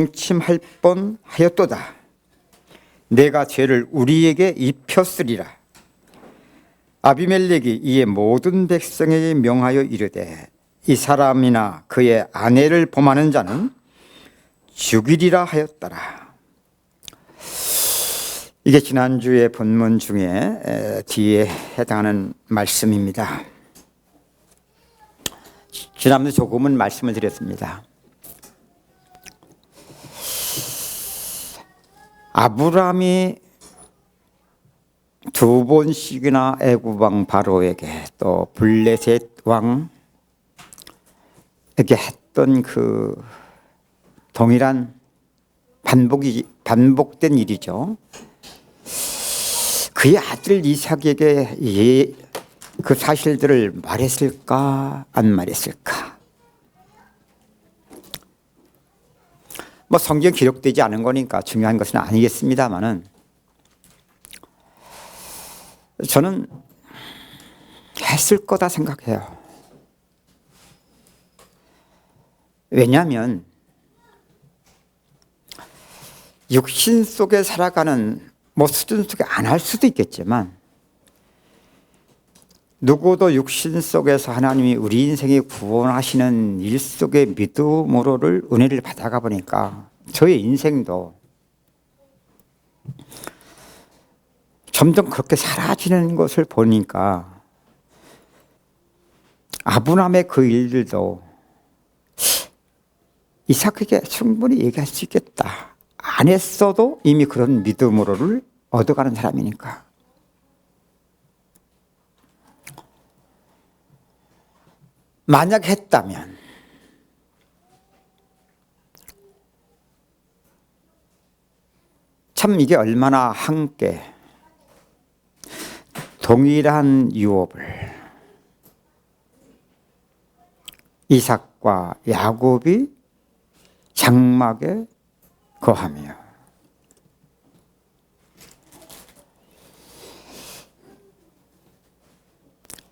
동침할 뻔하였도다. 내가 죄를 우리에게 입혔으리라. 아비멜렉이 이에 모든 백성에게 명하여 이르되 이 사람이나 그의 아내를 범하는 자는 죽이리라 하였더라. 이게 지난주의 본문 중에 뒤에 해당하는 말씀입니다. 지난번에 조금은 말씀을 드렸습니다. 아브라함이 두 번씩이나 애굽 왕 바로에게 또 블레셋 왕에게 했던 그 동일한 반복된 일이죠. 그의 아들 이삭에게 그 사실들을 말했을까 안 말했을까? 뭐 성경 기록되지 않은 거니까 중요한 것은 아니겠습니다만은 저는 했을 거다 생각해요. 왜냐하면 육신 속에 살아가는 뭐 수준 속에 안 할 수도 있겠지만 누구도 육신 속에서 하나님이 우리 인생에 구원하시는 일 속에 믿음으로를 은혜를 받아가 보니까 저의 인생도 점점 그렇게 사라지는 것을 보니까 아브라함의 그 일들도 이삭에게 충분히 얘기할 수 있겠다. 안 했어도 이미 그런 믿음으로를 얻어가는 사람이니까. 만약 했다면 참 이게 얼마나 함께 동일한 유업을 이삭과 야곱이 장막에 거하며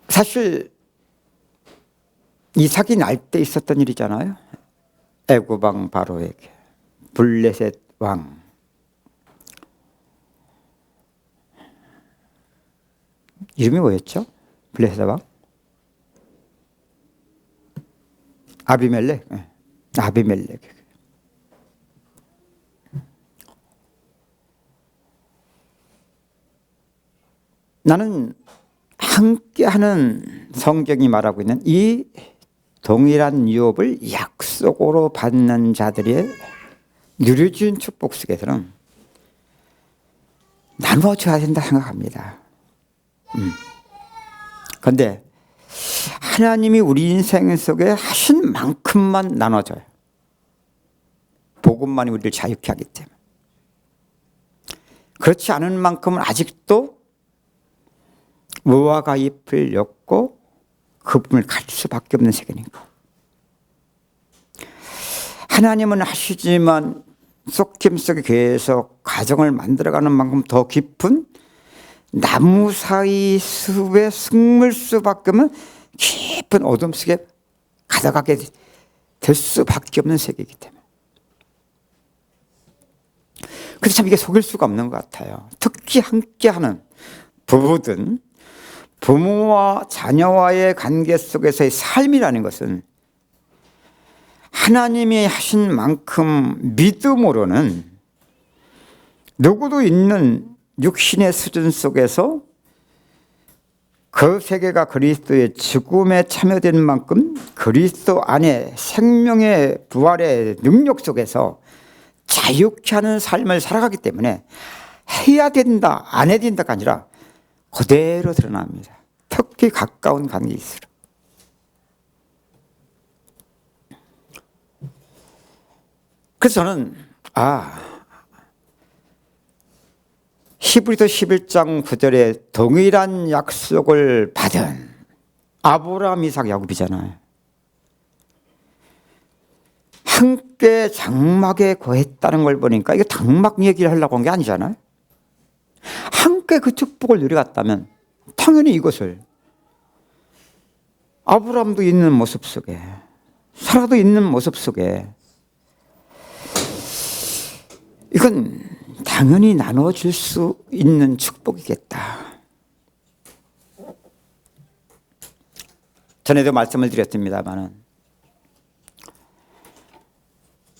사실 이삭이 날 때 있었던 일이잖아요. 애굽 왕 바로에게 블레셋 왕 이름이 뭐였죠? 블레셋 왕? 아비멜렉. 아비멜렉. 나는 함께하는 성경이 말하고 있는 이 동일한 유업을 약속으로 받는 자들의 누려진 축복 속에서는 나누어줘야 된다 생각합니다. 그런데 하나님이 우리 인생 속에 하신 만큼만 나눠줘요. 복음만이 우리를 자유케 하기 때문에. 그렇지 않은 만큼은 아직도 무화과 잎을 엮고 그분을 갈 수밖에 없는 세계니까. 하나님은 하시지만 쏙김 속에 계속 가정을 만들어가는 만큼 더 깊은 나무 사이 숲에 숨을 수밖에 없는 깊은 어둠 속에 가져가게 될 수밖에 없는 세계이기 때문에. 그래서 참 이게 속일 수가 없는 것 같아요. 특히 함께하는 부부든 부모와 자녀와의 관계 속에서의 삶이라는 것은 하나님이 하신 만큼 믿음으로는 누구도 있는 육신의 수준 속에서 그 세계가 그리스도의 죽음에 참여된 만큼 그리스도 안에 생명의 부활의 능력 속에서 자유케 하는 삶을 살아가기 때문에 해야 된다, 안 해야 된다가 아니라 그대로 드러납니다. 특히 가까운 관계일수록. 그래서 저는 히브리서 11장 9절에 동일한 약속을 받은 아브라함, 이삭, 야곱이잖아요. 함께 장막에 거했다는 걸 보니까 이게 장막 얘기를 하려고 한 게 아니잖아요. 함께 그 축복을 누려갔다면 당연히 이것을 아브라함도 있는 모습 속에 사라도 있는 모습 속에 이건 당연히 나눠줄 수 있는 축복이겠다. 전에도 말씀을 드렸습니다마는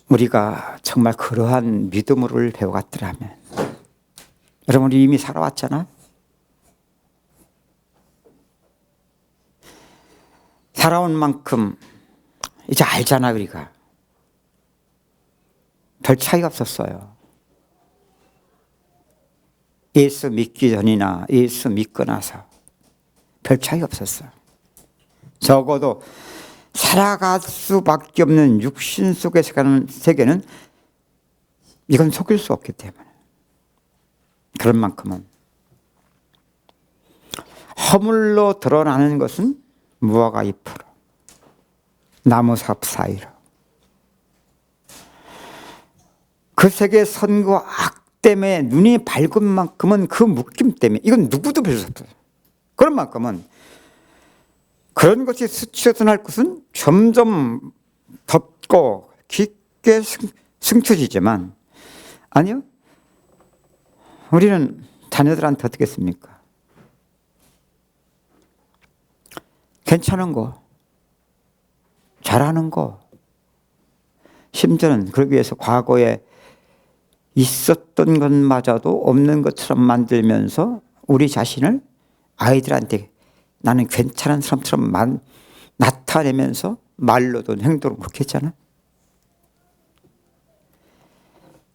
우리가 정말 그러한 믿음을 배워갔더라면, 여러분 우리 이미 살아왔잖아. 살아온 만큼 이제 알잖아. 우리가 별 차이가 없었어요. 예수 믿기 전이나 예수 믿고 나서 별 차이가 없었어요. 적어도 살아갈 수밖에 없는 육신 속에 사는 세계는 이건 속일 수 없기 때문에, 그런 만큼은 허물로 드러나는 것은 무화과 잎으로, 나무삽 사이로, 그 세계의 선과 악 때문에 눈이 밝은 만큼은 그 묶임 때문에, 이건 누구도 별 수 없어요. 그런 만큼은 그런 것이 스치어서 날 것은 점점 덮고 깊게 승쳐지지만, 아니요, 우리는 자녀들한테 어떻게 했습니까? 괜찮은 거, 잘하는 거, 심지어는 그러기 위해서 과거에 있었던 것마저도 없는 것처럼 만들면서 우리 자신을 아이들한테 나는 괜찮은 사람처럼 나타내면서 말로도 행동으로 그렇게 했잖아.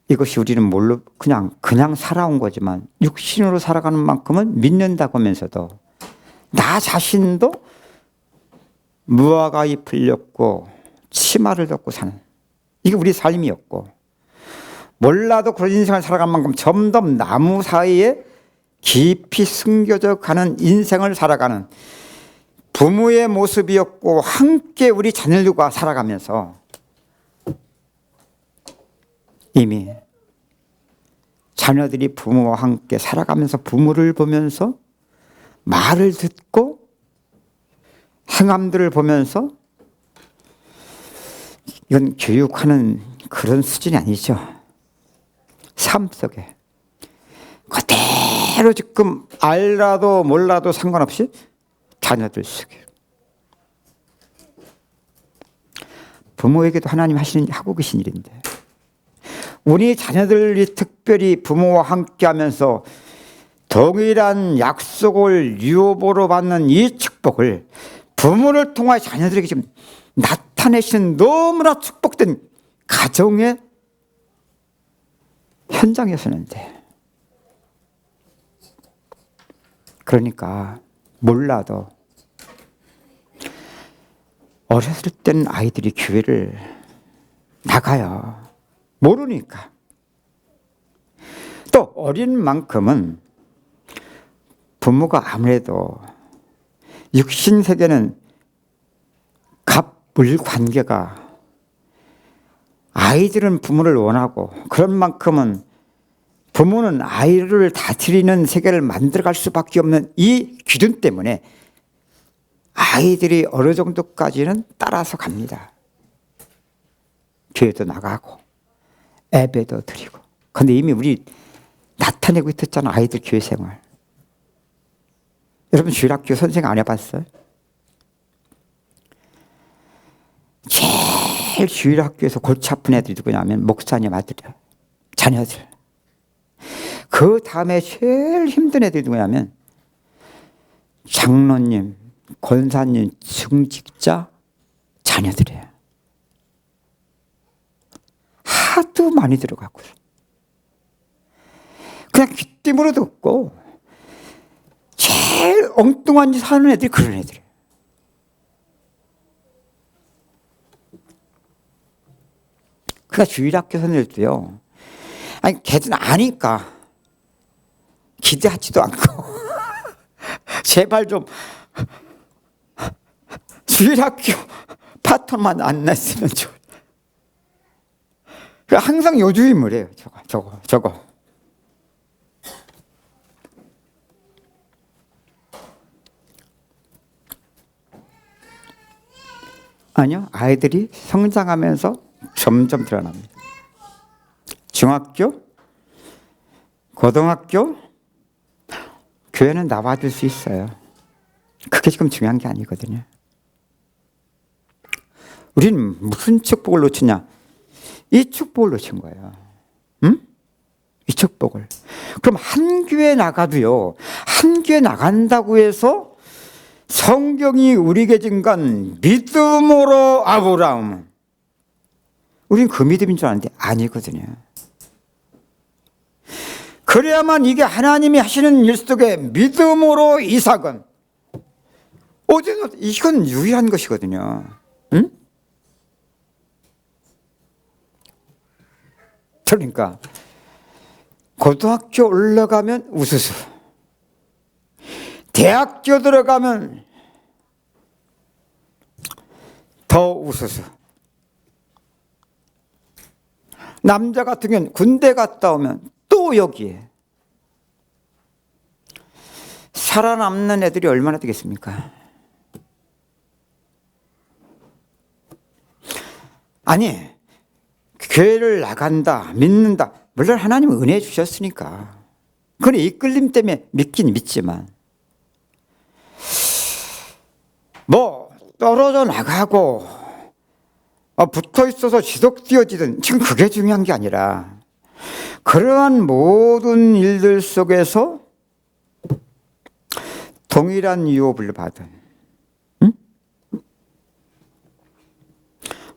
이것이 우리는 뭘로 그냥 살아온 거지만, 육신으로 살아가는 만큼은 믿는다고 하면서도 나 자신도 무화과 잎을 엮고 치마를 덮고 사는, 이게 우리 삶이었고, 몰라도 그런 인생을 살아간 만큼 점점 나무 사이에 깊이 숨겨져 가는 인생을 살아가는 부모의 모습이었고, 함께 우리 자녀들과 살아가면서 이미 자녀들이 부모와 함께 살아가면서 부모를 보면서 말을 듣고 행함들을 보면서, 이건 교육하는 그런 수준이 아니죠. 삶 속에 그대로 지금 알라도 몰라도 상관없이 자녀들 속에, 부모에게도 하나님 하고 계신 일인데, 우리 자녀들이 특별히 부모와 함께 하면서 동일한 약속을 유업으로 받는 이 축복을 부모를 통하여 자녀들에게 지금 나타내시는 너무나 축복된 가정의 현장이었었는데, 그러니까 몰라도 어렸을 땐 아이들이 교회를 나가요. 모르니까. 또 어린 만큼은 부모가 아무래도 육신 세계는 갑물 관계가, 아이들은 부모를 원하고, 그런 만큼은 부모는 아이를 다스리는 세계를 만들어갈 수밖에 없는 이 기준 때문에 아이들이 어느 정도까지는 따라서 갑니다. 교회도 나가고 예배도 드리고. 근데 이미 우리 나타내고 있었잖아, 아이들 교회 생활. 여러분 주일학교 선생 안 해봤어요? 제일 주일학교에서 골치 아픈 애들이 누구냐면 목사님 아들이야, 자녀들. 그 다음에 제일 힘든 애들이 누구냐면 장로님, 권사님, 중직자 자녀들이에요. 하도 많이 들어가고 그냥 귀띔으로 듣고, 제일 엉뚱한 짓 하는 애들이 그런 애들이에요. 그러니까 주일학교 선생님들도요, 아니 걔들은 아니까 기대하지도 않고 제발 좀 주일학교 파트만 안 냈으면 좋을. 항상 요주인물이에요. 저거. 아니요, 아이들이 성장하면서 점점 드러납니다. 중학교, 고등학교, 교회는 나와줄 수 있어요. 그게 지금 중요한 게 아니거든요. 우리는 무슨 축복을 놓치냐? 이 축복을 놓친 거예요. 응? 이 축복을. 그럼 한 교회 나가도요, 한 교회 나간다고 해서 성경이 우리에게 준 건 믿음으로 아브라함. 우리는 그 믿음인 줄 아는데 아니거든요. 그래야만 이게 하나님이 하시는 일 속에 믿음으로 이삭은 이건 유일한 것이거든요. 응? 그러니까 고등학교 올라가면 우수수, 대학교 들어가면 더 우수수, 남자 같은 경우는 군대 갔다 오면 또 여기에 살아남는 애들이 얼마나 되겠습니까? 아니, 교회를 나간다, 믿는다. 물론 하나님은 은혜 주셨으니까. 그건 이끌림 때문에 믿긴 믿지만, 뭐 떨어져 나가고 붙어 있어서 지속되어지든 지금 그게 중요한 게 아니라, 그러한 모든 일들 속에서 동일한 유업을 받은, 응?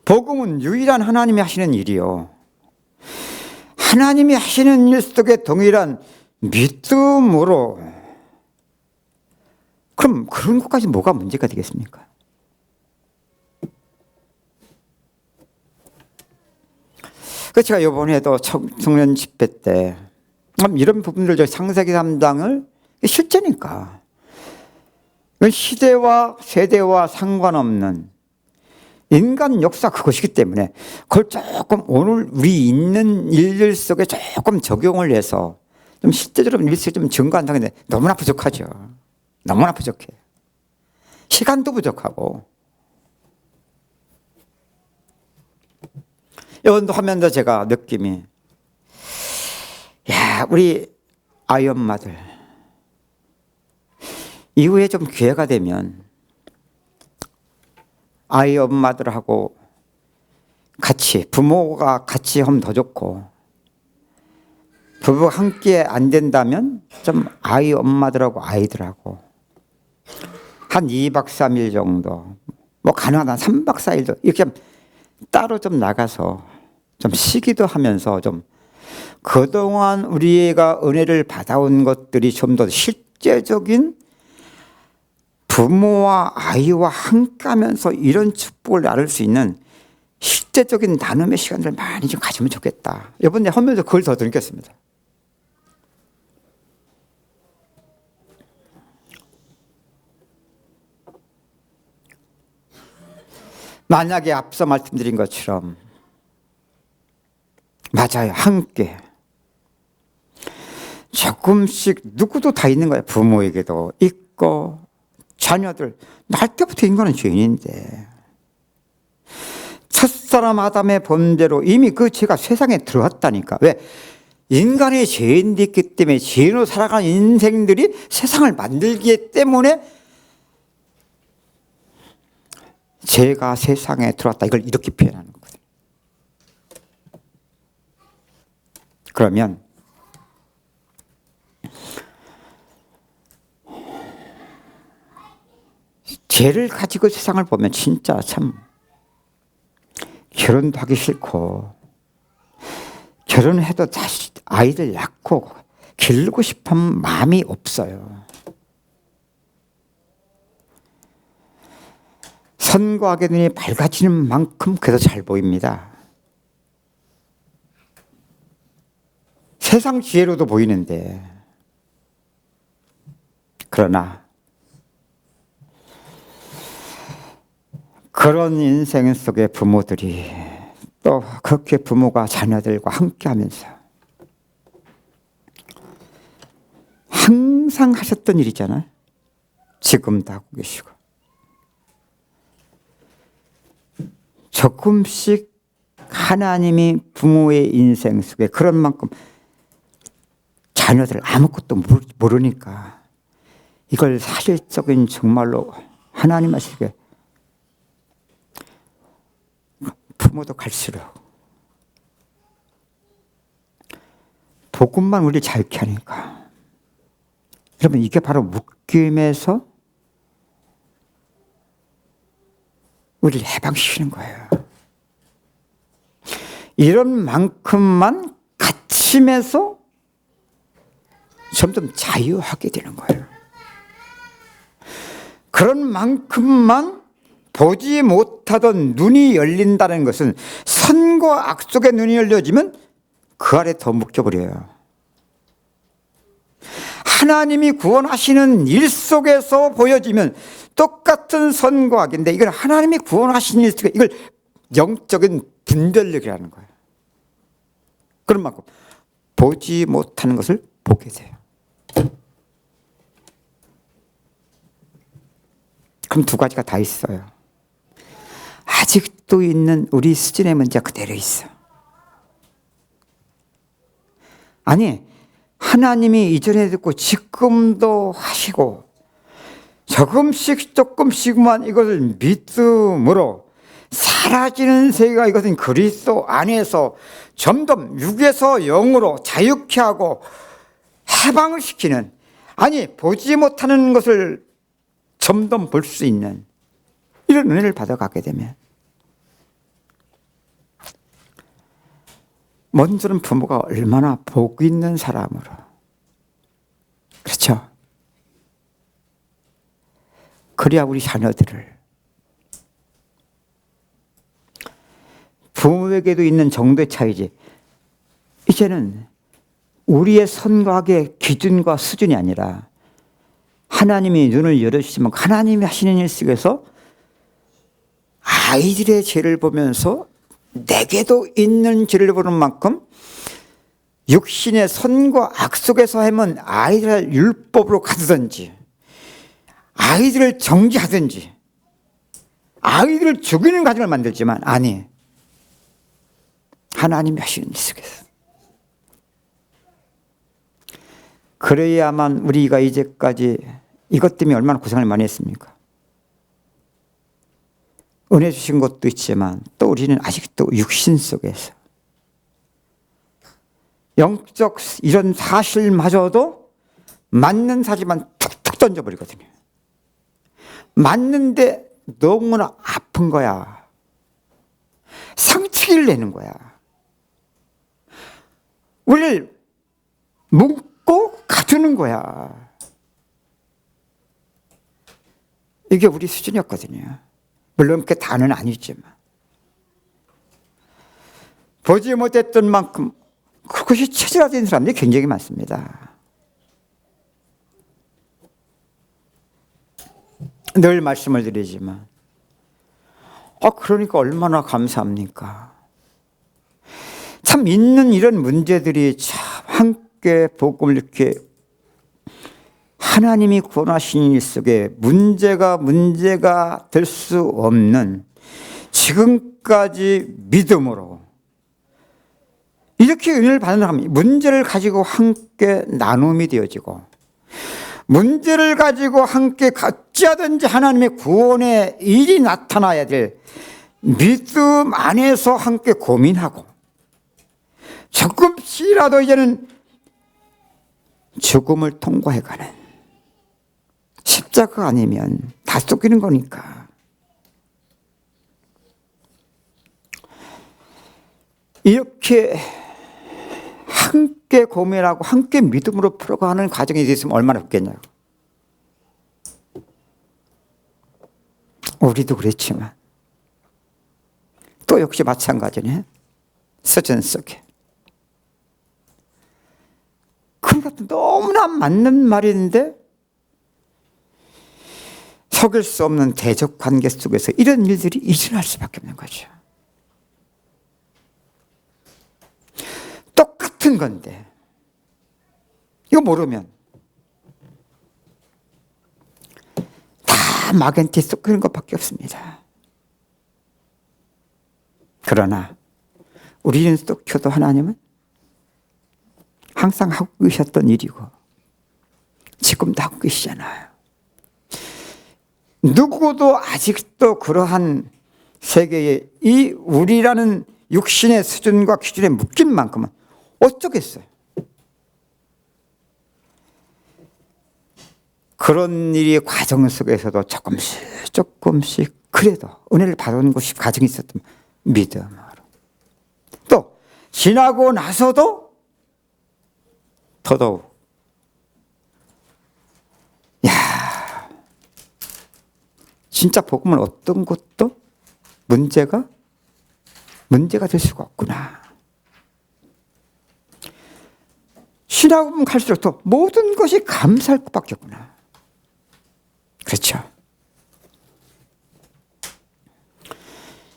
복음은 유일한 하나님이 하시는 일이요, 하나님이 하시는 일 속에 동일한 믿음으로. 그럼 그런 것까지 뭐가 문제가 되겠습니까? 제가 이번에도 청년 집회 때 이런 부분들, 창세기 3장을 실제니까 시대와 세대와 상관없는 인간 역사 그것이기 때문에 그걸 조금 오늘 우리 있는 일들 속에 조금 적용을 해서 좀 실제적으로 일세 좀 증거한다는 게 너무나 부족하죠. 너무나 부족해. 시간도 부족하고. 이번도 하면서 제가 느낌이, 야, 우리 아이 엄마들 이후에 좀 기회가 되면 아이 엄마들하고 같이, 부모가 같이 하면 더 좋고, 부부가 함께 안 된다면 좀 아이 엄마들하고 아이들하고 한 2박 3일 정도, 뭐 가능하다면 3박 4일도 이렇게 따로 좀 나가서 좀 쉬기도 하면서 좀 그동안 우리가 은혜를 받아온 것들이 좀 더 실제적인 부모와 아이와 함께 하면서 이런 축복을 나눌 수 있는 실제적인 나눔의 시간들을 많이 좀 가지면 좋겠다. 이번에 하면서 그걸 더 드리겠습니다. 만약에 앞서 말씀드린 것처럼, 맞아요, 함께 조금씩 누구도 다 있는 거예요. 부모에게도 있고 자녀들, 날 때부터 인간은 죄인인데 첫사람 아담의 범죄로 이미 그 죄가 세상에 들어왔다니까. 왜? 인간의 죄인이 있기 때문에 죄인으로 살아가는 인생들이 세상을 만들기 때문에 죄가 세상에 들어왔다, 이걸 이렇게 표현하는 거거든요. 그러면 죄를 가지고 세상을 보면 진짜 참 결혼도 하기 싫고, 결혼해도 다시 아이들 낳고 기르고 싶은 마음이 없어요. 선과 악의 눈이 밝아지는 만큼 그래도 잘 보입니다. 세상 지혜로도 보이는데, 그러나 그런 인생 속에 부모들이 또 그렇게 부모가 자녀들과 함께 하면서 항상 하셨던 일이잖아요. 지금도 하고 계시고. 조금씩 하나님이 부모의 인생 속에 그런 만큼 자녀들 아무것도 모르니까 이걸 사실적인 정말로 하나님 하시게 부모도 갈수록 복음만 우리 자유케 하니까 여러분 이게 바로 묶임에서 우리를 해방시키는 거예요. 이런 만큼만 갇힘에서 점점 자유하게 되는 거예요. 그런 만큼만 보지 못하던 눈이 열린다는 것은 선과 악 속에 눈이 열려지면 그 아래 더 묶여버려요. 하나님이 구원하시는 일 속에서 보여지면 똑같은 선과 악인데 이걸 하나님이 구원하시는 일 속에 이걸 영적인 분별력이라는 거예요. 그런 만큼 보지 못하는 것을 보게 돼요. 그럼 두 가지가 다 있어요. 아직도 있는 우리 수준의 문제가 그대로 있어. 아니 하나님이 이전에 듣고 지금도 하시고 조금씩만 이것을 믿음으로 사라지는 세계가 이것은 그리스도 안에서 점점 육에서 영으로 자유케 하고 해방을 시키는, 아니 보지 못하는 것을 점점 볼 수 있는 이런 은혜를 받아가게 되면 먼저는 부모가 얼마나 복 있는 사람으로, 그렇죠? 그래야 우리 자녀들을, 부모에게도 있는 정도의 차이지 이제는 우리의 선과 악의 기준과 수준이 아니라 하나님이 눈을 열어주시면 하나님이 하시는 일 속에서 아이들의 죄를 보면서 내게도 있는 죄를 보는 만큼 육신의 선과 악 속에서 하면 아이들을 율법으로 가두든지 아이들을 정죄하든지 아이들을 죽이는 가정을 만들지만 아니, 하나님이 하시는 일 속에서. 그래야만 우리가 이제까지 이것 때문에 얼마나 고생을 많이 했습니까? 은혜 주신 것도 있지만 또 우리는 아직도 육신 속에서 영적 이런 사실마저도 맞는 사지만 툭툭 던져버리거든요. 맞는데 너무나 아픈 거야. 상처를 내는 거야. 우리를 묶고 가두는 거야. 이게 우리 수준이었거든요. 물론 그 다는 아니지만 보지 못했던 만큼 그것이 체질화된 사람들이 굉장히 많습니다. 늘 말씀을 드리지만 그러니까 얼마나 감사합니까? 참 있는 이런 문제들이 참 함께 복음을 이렇게 하나님이 구원하신 일 속에 문제가 될 수 없는 지금까지 믿음으로 이렇게 은혜를 받는 사람이 문제를 가지고 함께 나눔이 되어지고 문제를 가지고 함께 어찌하든지 하나님의 구원의 일이 나타나야 될 믿음 안에서 함께 고민하고 조금씩이라도 이제는 죽음을 통과해가는, 십자가 아니면 다 쫓기는 거니까. 이렇게 함께 고민하고 함께 믿음으로 풀어가는 과정이 있으면 얼마나 좋겠냐고. 우리도 그랬지만 또 역시 마찬가지네. 서전 속에 그것도 너무나 맞는 말인데 속일 수 없는 대적 관계 속에서 이런 일들이 일어날 수밖에 없는 거죠. 똑같은 건데 이거 모르면 다 마겐티 쏟기는 것밖에 없습니다. 그러나 우리는 쏟겨도 하나님은 항상 하고 계셨던 일이고 지금도 하고 계시잖아요. 누구도 아직도 그러한 세계에 이 우리라는 육신의 수준과 기준에 묶인 만큼은 어쩌겠어요. 그런 일이 과정 속에서도 조금씩 그래도 은혜를 받은 것이 과정이 있었던 믿음으로. 또 지나고 나서도 더더욱 진짜 복음은 어떤 것도 문제가 될 수가 없구나. 신하고 보면 갈수록 더 모든 것이 감사할 것밖에 없구나. 그렇죠.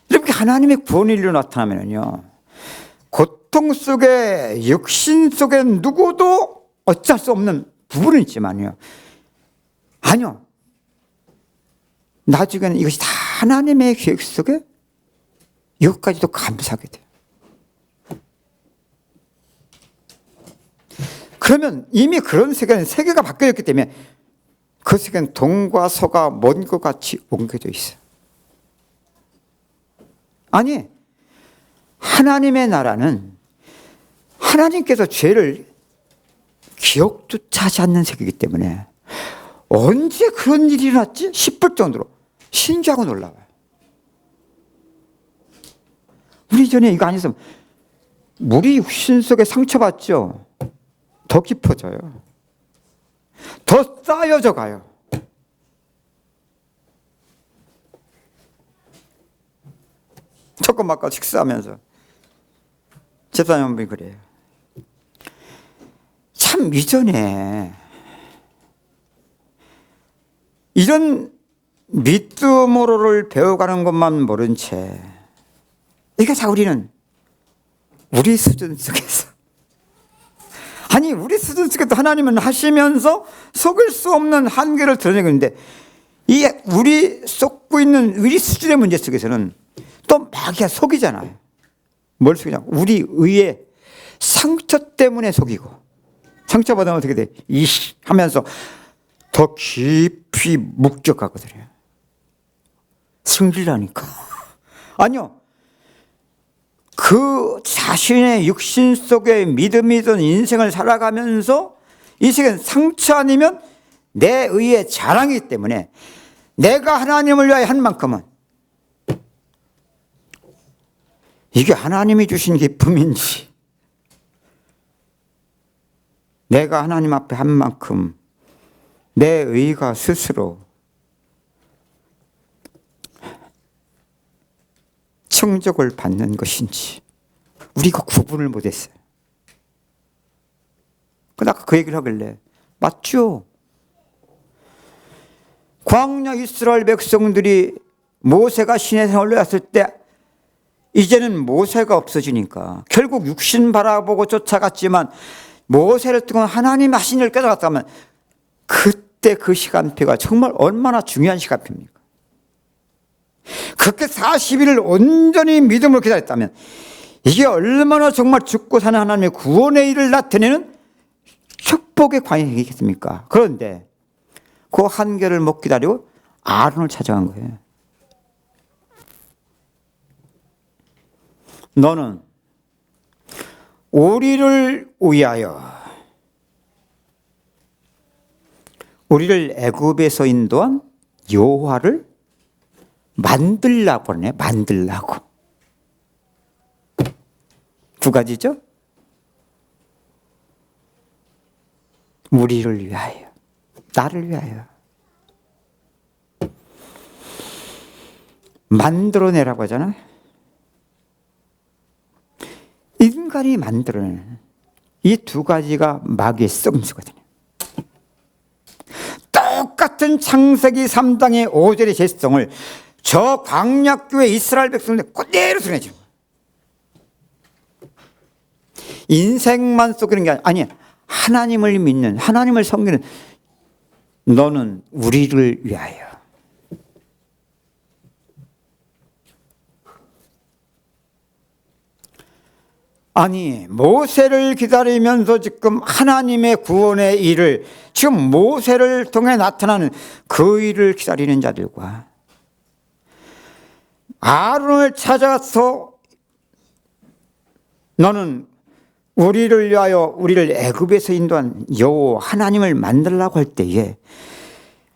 이렇게 하나님의 구원의 일로 나타나면요, 고통 속에 육신 속에 누구도 어쩔 수 없는 부분은 있지만요, 아니요, 나중에는 이것이 다 하나님의 계획 속에 이것까지도 감사하게 돼요. 그러면 이미 그런 세계가 바뀌었기 때문에 그 세계는 동과 서가 먼 것 같이 옮겨져 있어요. 아니, 하나님의 나라는 하나님께서 죄를 기억조차 하지 않는 세계이기 때문에 언제 그런 일이 일어났지 싶을 정도로 신기하고 놀라워요. 우리 전에 이거 아니었으면 우리 육신 속에 상처받죠. 더 깊어져요. 더 쌓여져 가요. 조금 아까 식사하면서 집사님 한 분이 그래요. 참 이전에 이런 믿음으로를 배워가는 것만 모른 채 이게 다 우리는 우리 수준 속에서 아니 우리 수준 속에도 하나님은 하시면서 속일 수 없는 한계를 드러내고 있는데 이 우리 속고 있는 우리 수준의 문제 속에서는 또 마귀가 속이잖아요. 뭘 속이냐? 우리 의의 상처 때문에 속이고 상처받으면 어떻게 돼? 이씨 하면서 더 깊이 묵적하거든요. 승질나니까. 아니요. 그 자신의 육신 속에 믿음이던 인생을 살아가면서 이 세계는 상처 아니면 내 의의 자랑이기 때문에 내가 하나님을 위하여 한 만큼은 이게 하나님이 주신 기쁨인지 내가 하나님 앞에 한 만큼 내 의가 스스로 청적을 받는 것인지 우리가 구분을 못했어요. 아까 그 얘기를 하길래 맞죠? 광야 이스라엘 백성들이 모세가 시내산에 올라왔을 때 이제는 모세가 없어지니까 결국 육신 바라보고 쫓아갔지만 모세를 통한 하나님 하신 일을 깨달았다면 그때 그 시간표가 정말 얼마나 중요한 시간표입니까? 그렇게 40일을 온전히 믿음으로 기다렸다면 이게 얼마나 정말 죽고 사는 하나님의 구원의 일을 나타내는 축복의 광야이겠습니까? 그런데 그 한계를 못 기다리고 아론을 찾아간 거예요. 너는 우리를 위하여 우리를 애굽에서 인도한 여호와를 만들라고 하네. 만들라고. 두 가지죠. 우리를 위하여, 나를 위하여 만들어내라고 하잖아요. 인간이 만들어내는 이 두 가지가 마귀의 썩음수거든요. 똑같은 창세기 3장의 5절의 제성을 저 광약교회 이스라엘 백성들 그대로 드러내죠. 인생만 속이는 게 아니야. 하나님을 믿는, 하나님을 섬기는 너는 우리를 위하여. 아니, 모세를 기다리면서 지금 하나님의 구원의 일을, 지금 모세를 통해 나타나는 그 일을 기다리는 자들과 아론을 찾아서 너는 우리를 위하여 우리를 애굽에서 인도한 여호와 하나님을 만들라고 할 때에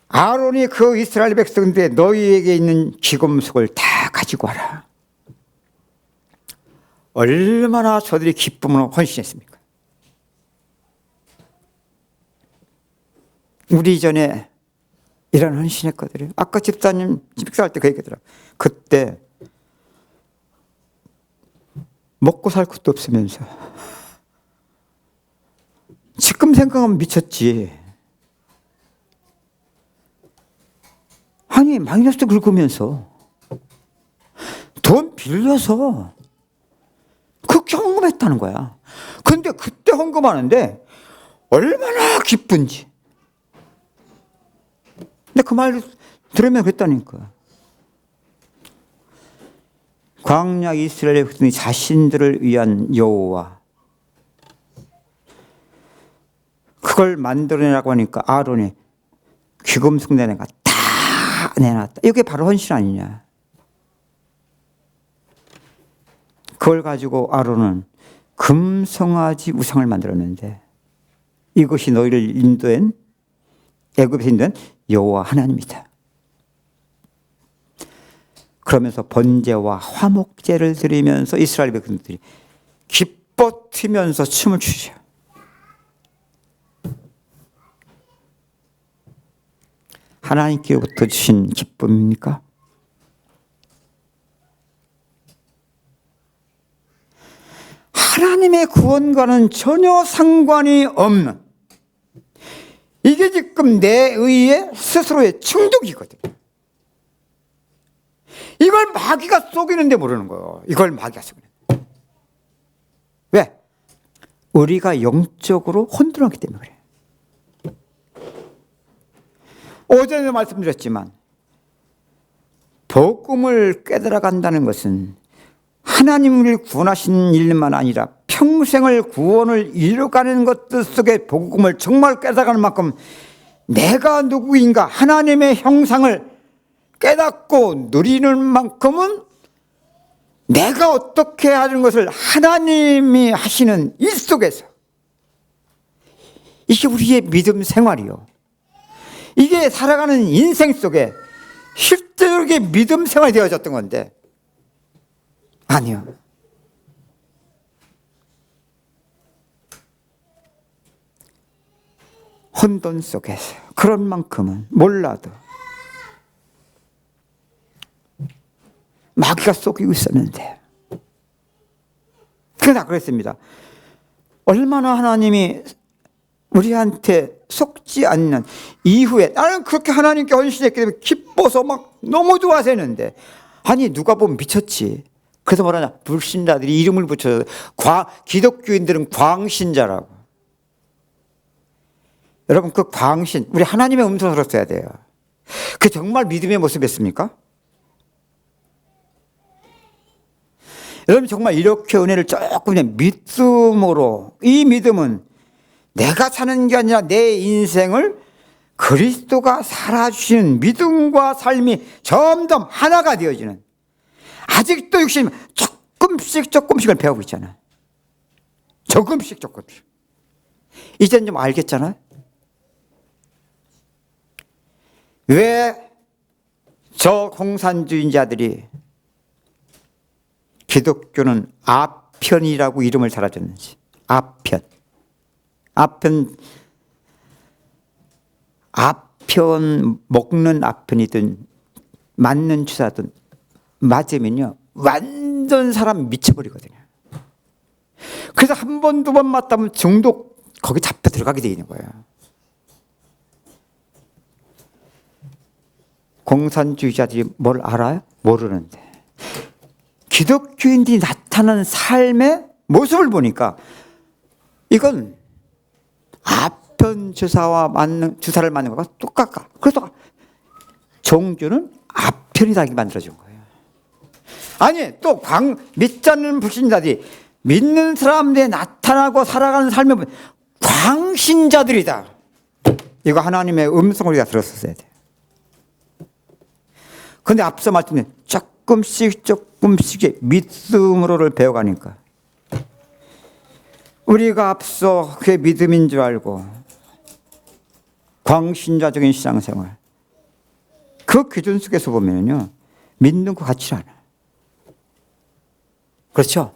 아론이 그 이스라엘 백성들에 너희에게 있는 기금속을 다 가지고 와라. 얼마나 저들이 기쁨으로 헌신했습니까? 우리 이전에 이런 헌신했거든요. 아까 집사님 집사할 때 그 얘기더라. 그때 먹고 살 것도 없으면서 지금 생각하면 미쳤지. 아니, 마이너스 긁으면서 돈 빌려서 그렇게 헌금했다는 거야. 근데 그때 헌금하는데 얼마나 기쁜지. 근데 그 말 들으면 그랬다니까. 광야 이스라엘 백성이 자신들을 위한 여호와, 그걸 만들어내라고 하니까 아론이 귀금속 내내가 다 내놨다. 이게 바로 헌신 아니냐. 그걸 가지고 아론은 금송아지 우상을 만들었는데 이것이 너희를 인도한 애굽에서 인도한 여호와 하나님이다. 그러면서 번제와 화목제를 드리면서 이스라엘 백성들이 기뻐 뛰면서 춤을 추죠. 하나님께로부터 주신 기쁨입니까? 하나님의 구원과는 전혀 상관이 없는, 이게 지금 내 의의 스스로의 충동이거든. 이걸 마귀가 속이는데 모르는 거예요. 이걸 마귀가 속이는. 왜? 우리가 영적으로 혼돈하기 때문에 그래. 어제도 말씀드렸지만 복음을 깨달아 간다는 것은 하나님을 구원하신 일만 아니라 평생을 구원을 이루어가는 것들 속에 복음을 정말 깨달아가는 만큼 내가 누구인가 하나님의 형상을 깨닫고 누리는 만큼은 내가 어떻게 하는 것을 하나님이 하시는 일 속에서, 이게 우리의 믿음 생활이요. 이게 살아가는 인생 속에 실제로 믿음 생활이 되어졌던 건데, 아니요. 혼돈 속에서 그런 만큼은 몰라도 마귀가 속이고 있었는데, 그러나 그랬습니다. 얼마나 하나님이 우리한테 속지 않는 이후에, 나는 그렇게 하나님께 헌신했기 때문에 기뻐서 막 너무 좋아서 했는데, 아니 누가 보면 미쳤지. 그래서 뭐라냐, 불신자들이 이름을 붙여서 기독교인들은 광신자라고. 여러분, 그 광신, 우리 하나님의 음성으로 써야 돼요. 그 정말 믿음의 모습이었습니까? 여러분, 정말 이렇게 은혜를 조금 그냥 믿음으로, 이 믿음은 내가 사는 게 아니라 내 인생을 그리스도가 살아주시는 믿음과 삶이 점점 하나가 되어지는, 아직도 육신 조금씩을 배우고 있잖아요. 조금씩. 이제는 좀 알겠잖아요. 왜 저 공산주의자들이 기독교는 아편이라고 이름을 달아줬는지. 아편 먹는 아편이든 맞는 주사든 맞으면요 완전 사람 미쳐버리거든요. 그래서 한 번, 두 번 맞다면 중독 거기 잡혀 들어가게 돼 있는 거예요. 공산주의자들이 뭘 알아요? 모르는데 기독교인들이 나타나는 삶의 모습을 보니까 이건 아편 주사와 맞는 주사를 맞는 것과 똑같아. 그래서 종교는 아편이다 이렇게 만들어준 거예요. 아니 또 믿지 않는 불신자들이 믿는 사람들이 나타나고 살아가는 삶을 보면 광신자들이다. 이거 하나님의 음성을 우리가 들었었어야 돼요. 그런데 앞서 말씀드린 조금씩 믿음으로를 배워가니까 우리가 앞서 그게 믿음인 줄 알고 광신자적인 신앙생활, 그 기준 속에서 보면요 믿는 것 같지 않아요. 그렇죠?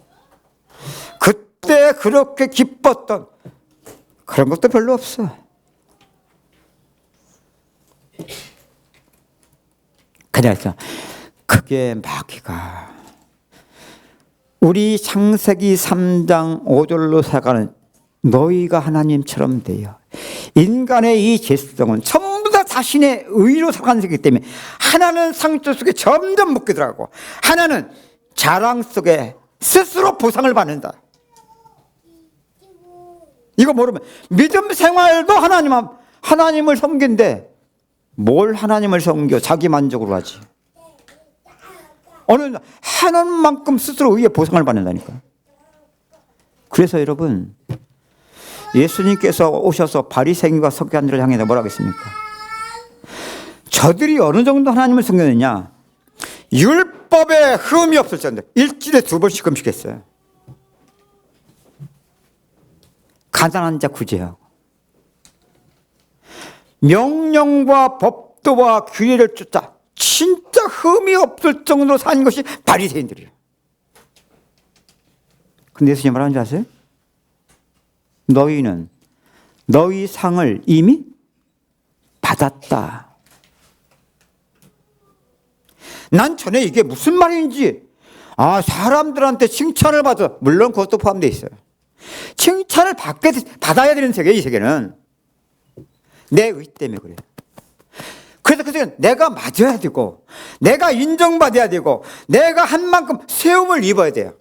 그때 그렇게 기뻤던 그런 것도 별로 없어. 그래서 그게 마귀가 우리 창세기 3장 5절로 살아가는 너희가 하나님처럼 되어 인간의 이 죄성은 전부 다 자신의 의로 살아가는 것이기 때문에 하나는 상처 속에 점점 묶게 들어가고 하나는 자랑 속에 스스로 보상을 받는다. 이거 모르면 믿음 생활도 하나님을 섬긴데 뭘 하나님을 섬겨 자기 만족으로 하지. 어느 하나님만큼 스스로 의에 보상을 받는다니까. 그래서 여러분 예수님께서 오셔서 바리새인과 서기관들을 향해 뭐라고 했습니까? 저들이 어느 정도 하나님을 섬겼느냐, 율법에 흠이 없을 정도 일주일에 2번씩 금식했어요. 가난한 자 구제하고 명령과 법도와 규례를 쫓아 진짜 흠이 없을 정도로 산 것이 바리새인들이에요. 근데 예수님 뭐라는지 아세요? 너희는 너희 상을 이미 받았다. 난 전에 이게 무슨 말인지 사람들한테 칭찬을 받아, 물론 그것도 포함되어 있어요. 칭찬을 받아야 되는 세계, 이 세계는 내 의 때문에 그래요. 그래서 그 세계는 내가 맞아야 되고 내가 인정받아야 되고 내가 한 만큼 세움을 입어야 돼요.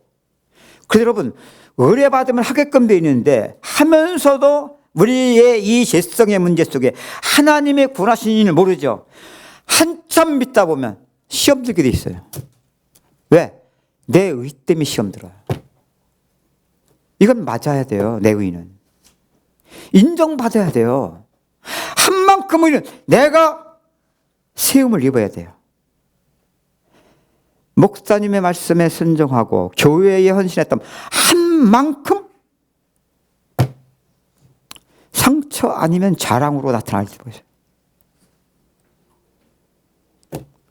그래서 여러분 의뢰받으면 하게끔 되어 있는데 하면서도 우리의 이 죄성의 문제 속에 하나님의 구원하신 일을 모르죠. 한참 믿다 보면 시험 들게 돼 있어요. 왜? 내 의 때문에 시험 들어요. 이건 맞아야 돼요. 내 의는 인정받아야 돼요. 한 만큼은 내가 세움을 입어야 돼요. 목사님의 말씀에 순종하고 교회에 헌신했다면 한 만큼 상처 아니면 자랑으로 나타날지 보세요.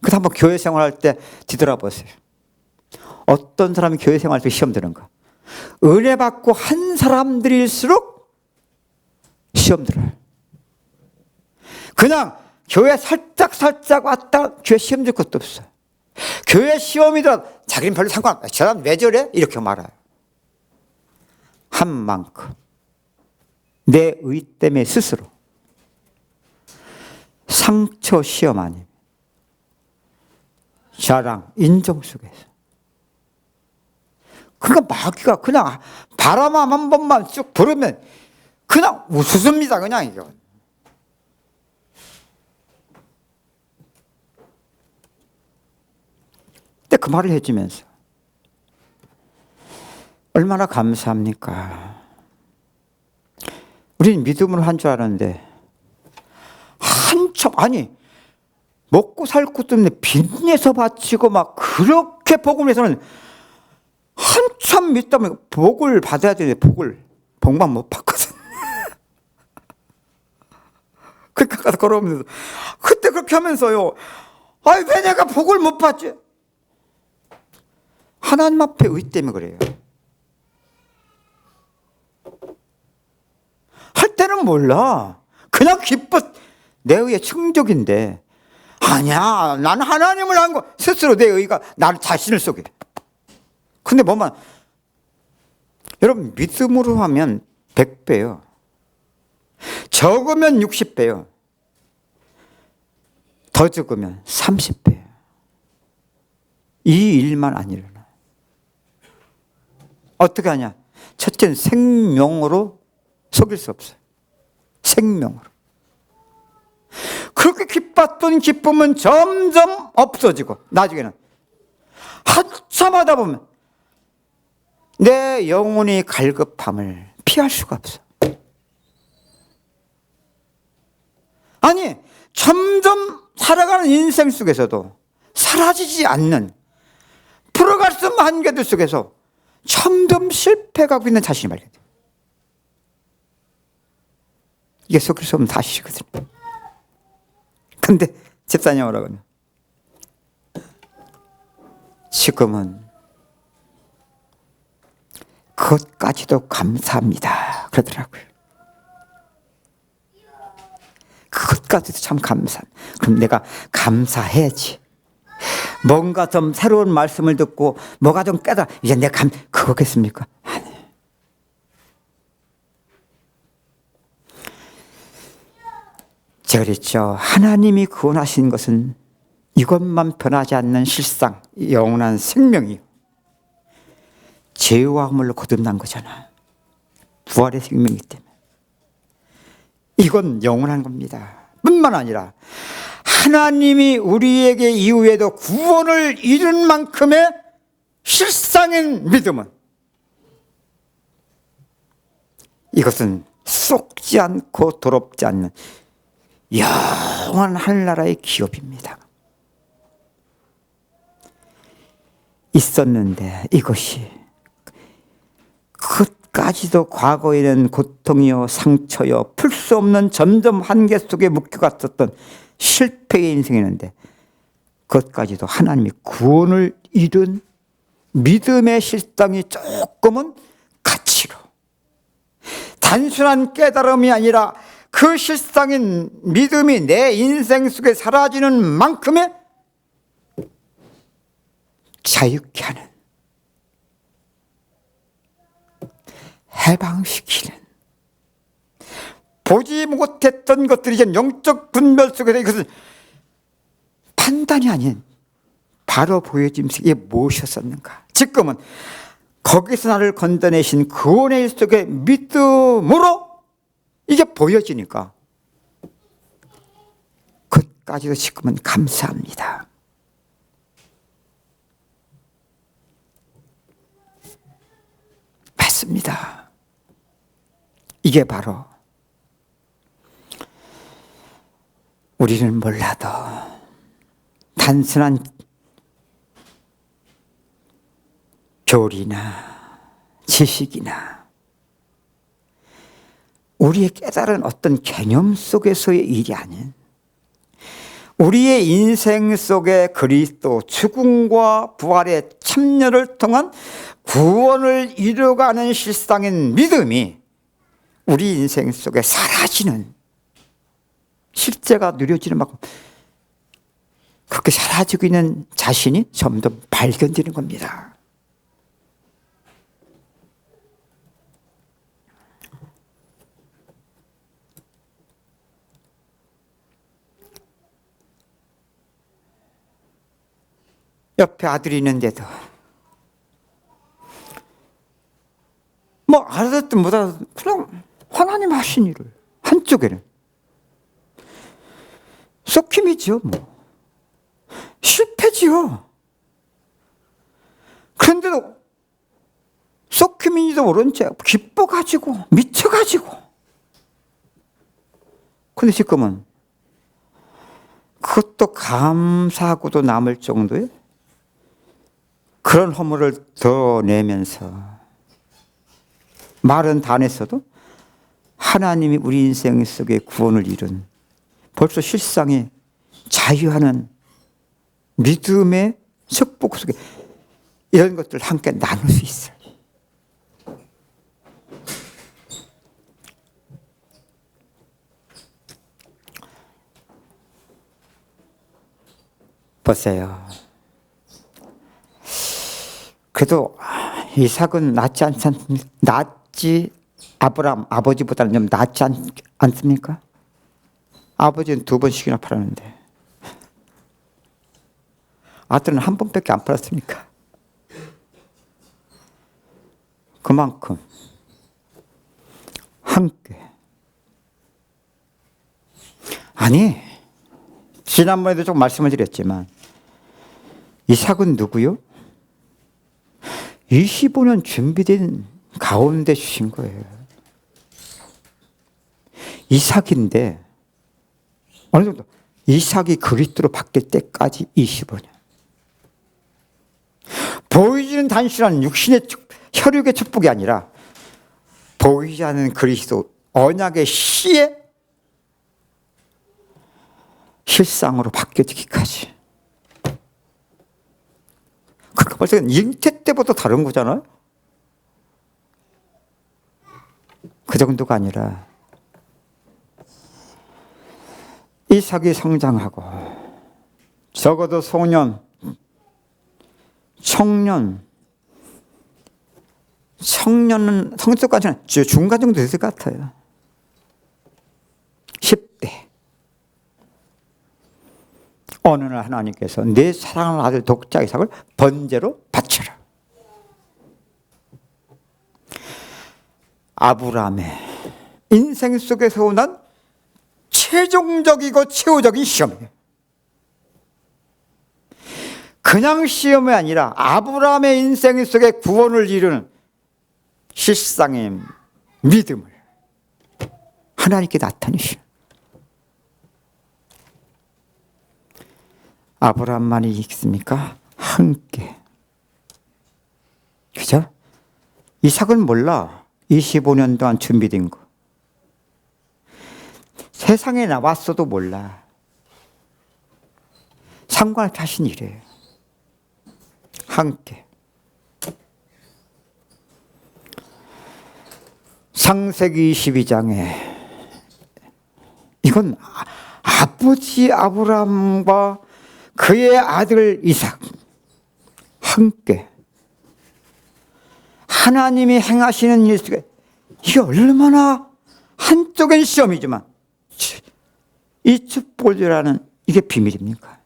그래서 한번 교회 생활할 때 뒤돌아보세요. 어떤 사람이 교회 생활할 때 시험 드는가? 은혜 받고 한 사람들일수록 시험 들어요. 그냥 교회 살짝 왔다 교회 시험 들 것도 없어요. 교회 시험이더라도 자기는 별로 상관없어요. 저 사람 왜 저래? 이렇게 말아요. 한 만큼 내 의 때문에 스스로 상처 시험 아니면 자랑 인정 속에서 그러니까 마귀가 그냥 바람만 한 번만 쭉 부르면 그냥 웃습니다. 그냥 이거. 근데 그 말을 해주면서 얼마나 감사합니까? 우리는 믿음으로 한 줄 알았는데 한참 먹고 살 것도 없는데 빚내서 바치고 막 그렇게 복음을 해서는 한참 믿다 보면 복을 받아야 되는데 복만 못 받거든. 그러니까 가서 걸어오면서 그때 그렇게 하면서요. 왜 내가 복을 못 받지? 하나님 앞에 의 때문에 그래요. 할 때는 몰라. 그냥 기뻐. 내 의의 충족인데. 아니야. 나는 하나님을 한 거. 스스로 내 의가 나를 자신을 속여. 근데 여러분 믿음으로 하면 100배요. 적으면 60배요. 더 적으면 30배요. 이 일만 안 일어나. 어떻게 하냐? 첫째는 생명으로 속일 수 없어요. 생명으로. 그렇게 기뻤던 기쁨은 점점 없어지고 나중에는 한참 하다 보면 내 영혼이 갈급함을 피할 수가 없어. 아니, 점점 살아가는 인생 속에서도 사라지지 않는 풀어갈 수 없는 한계들 속에서 점점 실패하고 있는 자신이 발견돼요. 이게 속일 수 없는 사실이거든요. 근데 집사님 뭐라고 하냐? 지금은 그것까지도 감사합니다 그러더라고요. 그것까지도 참 감사합니다. 그럼 내가 감사해야지. 뭔가 좀 새로운 말씀을 듣고 뭐가 좀 깨달아 이제 내가 그거겠습니까? 아니. 제가 그랬죠. 하나님이 구원하신 것은 이것만 변하지 않는 실상, 영원한 생명이요. 죄와 허물로 거듭난 거잖아. 부활의 생명이기 때문에. 이건 영원한 겁니다. 뿐만 아니라 하나님이 우리에게 이후에도 구원을 이룬 만큼의 실상인 믿음은 이것은 썩지 않고 더럽지 않는 영원한 하늘나라의 기업입니다. 있었는데 이것이 끝까지도 과거에는 고통이요 상처요 풀 수 없는 점점 한계 속에 묶여갔었던 실패의 인생이었는데 그것까지도 하나님이 구원을 이룬 믿음의 실상이 조금은 가치로 단순한 깨달음이 아니라 그 실상인 믿음이 내 인생 속에 사라지는 만큼의 자유케 하는 해방시키는 보지 못했던 것들이 이제 영적 분별 속에서 이것은 판단이 아닌 바로 보여짐 이게 무엇이었었는가. 지금은 거기서 나를 건져내신 구원의 일 속에 믿음으로 이게 보여지니까 그것까지도 지금은 감사합니다. 맞습니다. 이게 바로 우리는 몰라도 단순한 교리나 지식이나 우리의 깨달은 어떤 개념 속에서의 일이 아닌 우리의 인생 속에 그리스도 죽음과 부활의 참여를 통한 구원을 이루어가는 실상인 믿음이 우리 인생 속에 사라지는 실제가 누려지는 만큼 그렇게 사라지고 있는 자신이 점점 발견되는 겁니다. 옆에 아들이 있는데도 뭐 알아듣든 못 알아듣든 그냥 하나님 하신 일을 한쪽에는 썩힘이죠. 뭐 실패지요. 그런데도 썩힘인지도 모른 채 기뻐가지고 미쳐가지고 근데 지금은 그것도 감사하고도 남을 정도의 그런 허물을 드러내면서 말은 다 안 했어도 하나님이 우리 인생 속에 구원을 이룬 벌써 실상에 자유하는 믿음의 축복 속에 이런 것들을 함께 나눌 수 있어요. 보세요. 그래도 이삭은 낫지 않습니까? 낫지 아브라함 아버지보다는 좀 낫지 않습니까? 아버지는 2번씩이나 팔았는데 아들은 1번밖에 안 팔았으니까 그만큼 함께 아니 지난번에도 좀 말씀을 드렸지만 이삭은 누구요? 25년 준비된 가운데 주신 거예요. 이삭인데 어느 정도 이삭이 그리스도로 바뀔 때까지 25년. 보이지는 단순한 육신의 혈육의 축복이 아니라 보이지 않는 그리스도 언약의 씨의 실상으로 바뀌어지기까지. 그러니까 벌써 잉태 때부터 다른 거잖아요. 그 정도가 아니라 이삭이 성장하고 적어도 소년, 청년은 성적까지는 중간 정도 됐을 것 같아요. 10대. 어느 날 하나님께서 내 사랑하는 아들 독자 이삭을 번제로 바쳐라. 아브라함의 인생 속에서 오난 최종적이고 최후적인 시험이에요. 그냥 시험이 아니라 아브라함의 인생 속에 구원을 이루는 실상의 믿음을 하나님께 나타내시는. 아브라함만이 있습니까? 함께. 그죠? 이삭은 몰라. 25년 동안 준비된 거. 세상에 나왔어도 몰라. 상관없이 하신 일이에요. 함께. 창세기 22장에 이건 아버지 아브라함과 그의 아들 이삭 함께 하나님이 행하시는 일 속에 이게 얼마나 한쪽엔 시험이지만 이 축복이라는 이게 비밀입니까?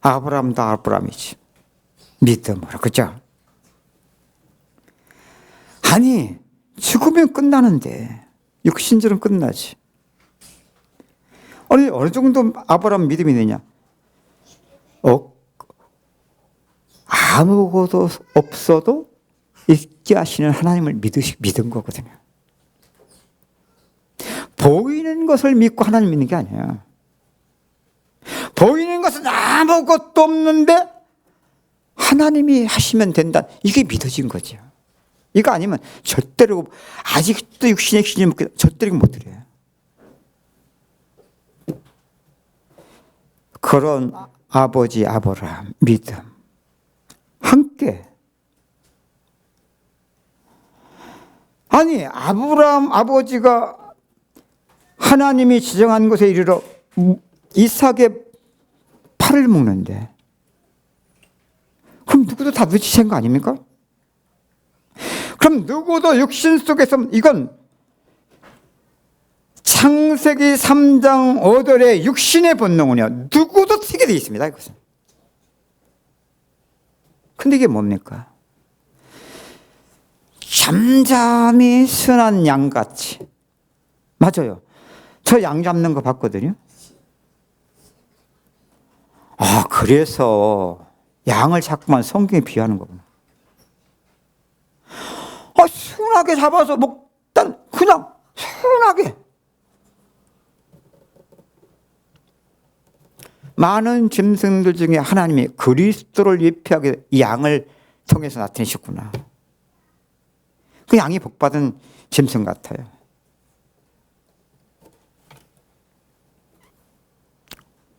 아브라함도 아브라함이지. 믿음으로. 그죠? 아니 죽으면 끝나는데 육신적으로는 끝나지. 어느 정도 아브라함 믿음이 되냐? 아무것도 없어도 있게 하시는 하나님을 믿은 거거든요. 보이는 것을 믿고 하나님 믿는 게 아니에요. 보이는 것은 아무것도 없는데 하나님이 하시면 된다. 이게 믿어진 거죠. 이거 아니면 절대로 아직도 육신의 기준을 절대로 못 드려요. 그런 아버지 아브라함 믿음 함께. 아니 아브라함 아버지가 하나님이 지정한 곳에 이르러 이삭의 팔을 묶는데 그럼 누구도 다 늦으신 거 아닙니까? 그럼 누구도 육신 속에서 이건 창세기 3장 5절의 육신의 본능은요 누구도 튀게 되어 있습니다. 이것은. 근데 이게 뭡니까? 잠잠히 순한 양같이. 맞아요. 저 양 잡는 거 봤거든요. 그래서 양을 자꾸만 성경에 비유하는 거구나. 순하게 잡아서 그냥 순하게. 많은 짐승들 중에 하나님이 그리스도를 예표하게 양을 통해서 나타내셨구나. 그 양이 복받은 짐승 같아요.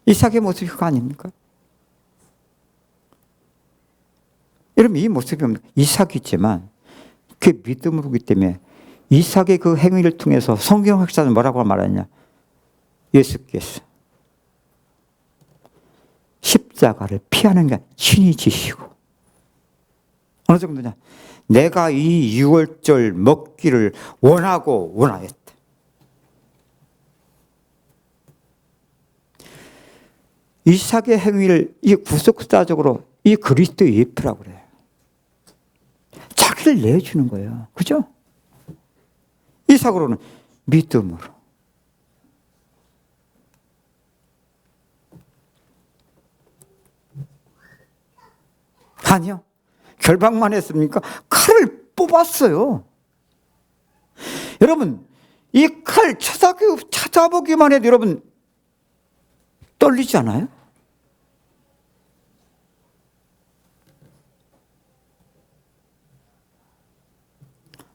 이삭의 모습이 그거 아닙니까? 여러분 이 모습이 이삭이지만 그 믿음으로 보기 때문에 이삭의 그 행위를 통해서 성경 학자는 뭐라고 말하냐? 예수께서 십자가를 피하는 게 친히 지시고 어느 정도냐? 내가 이 유월절 먹기를 원하였다. 이삭의 행위를 이 구속사적으로 이 그리스도의 예표라고 그래요. 자기를 내주는 거예요. 그죠? 이삭으로는 믿음으로. 아니요. 결박만 했습니까? 칼을 뽑았어요. 여러분, 이 칼 찾아보기만 해도 여러분 떨리지 않아요?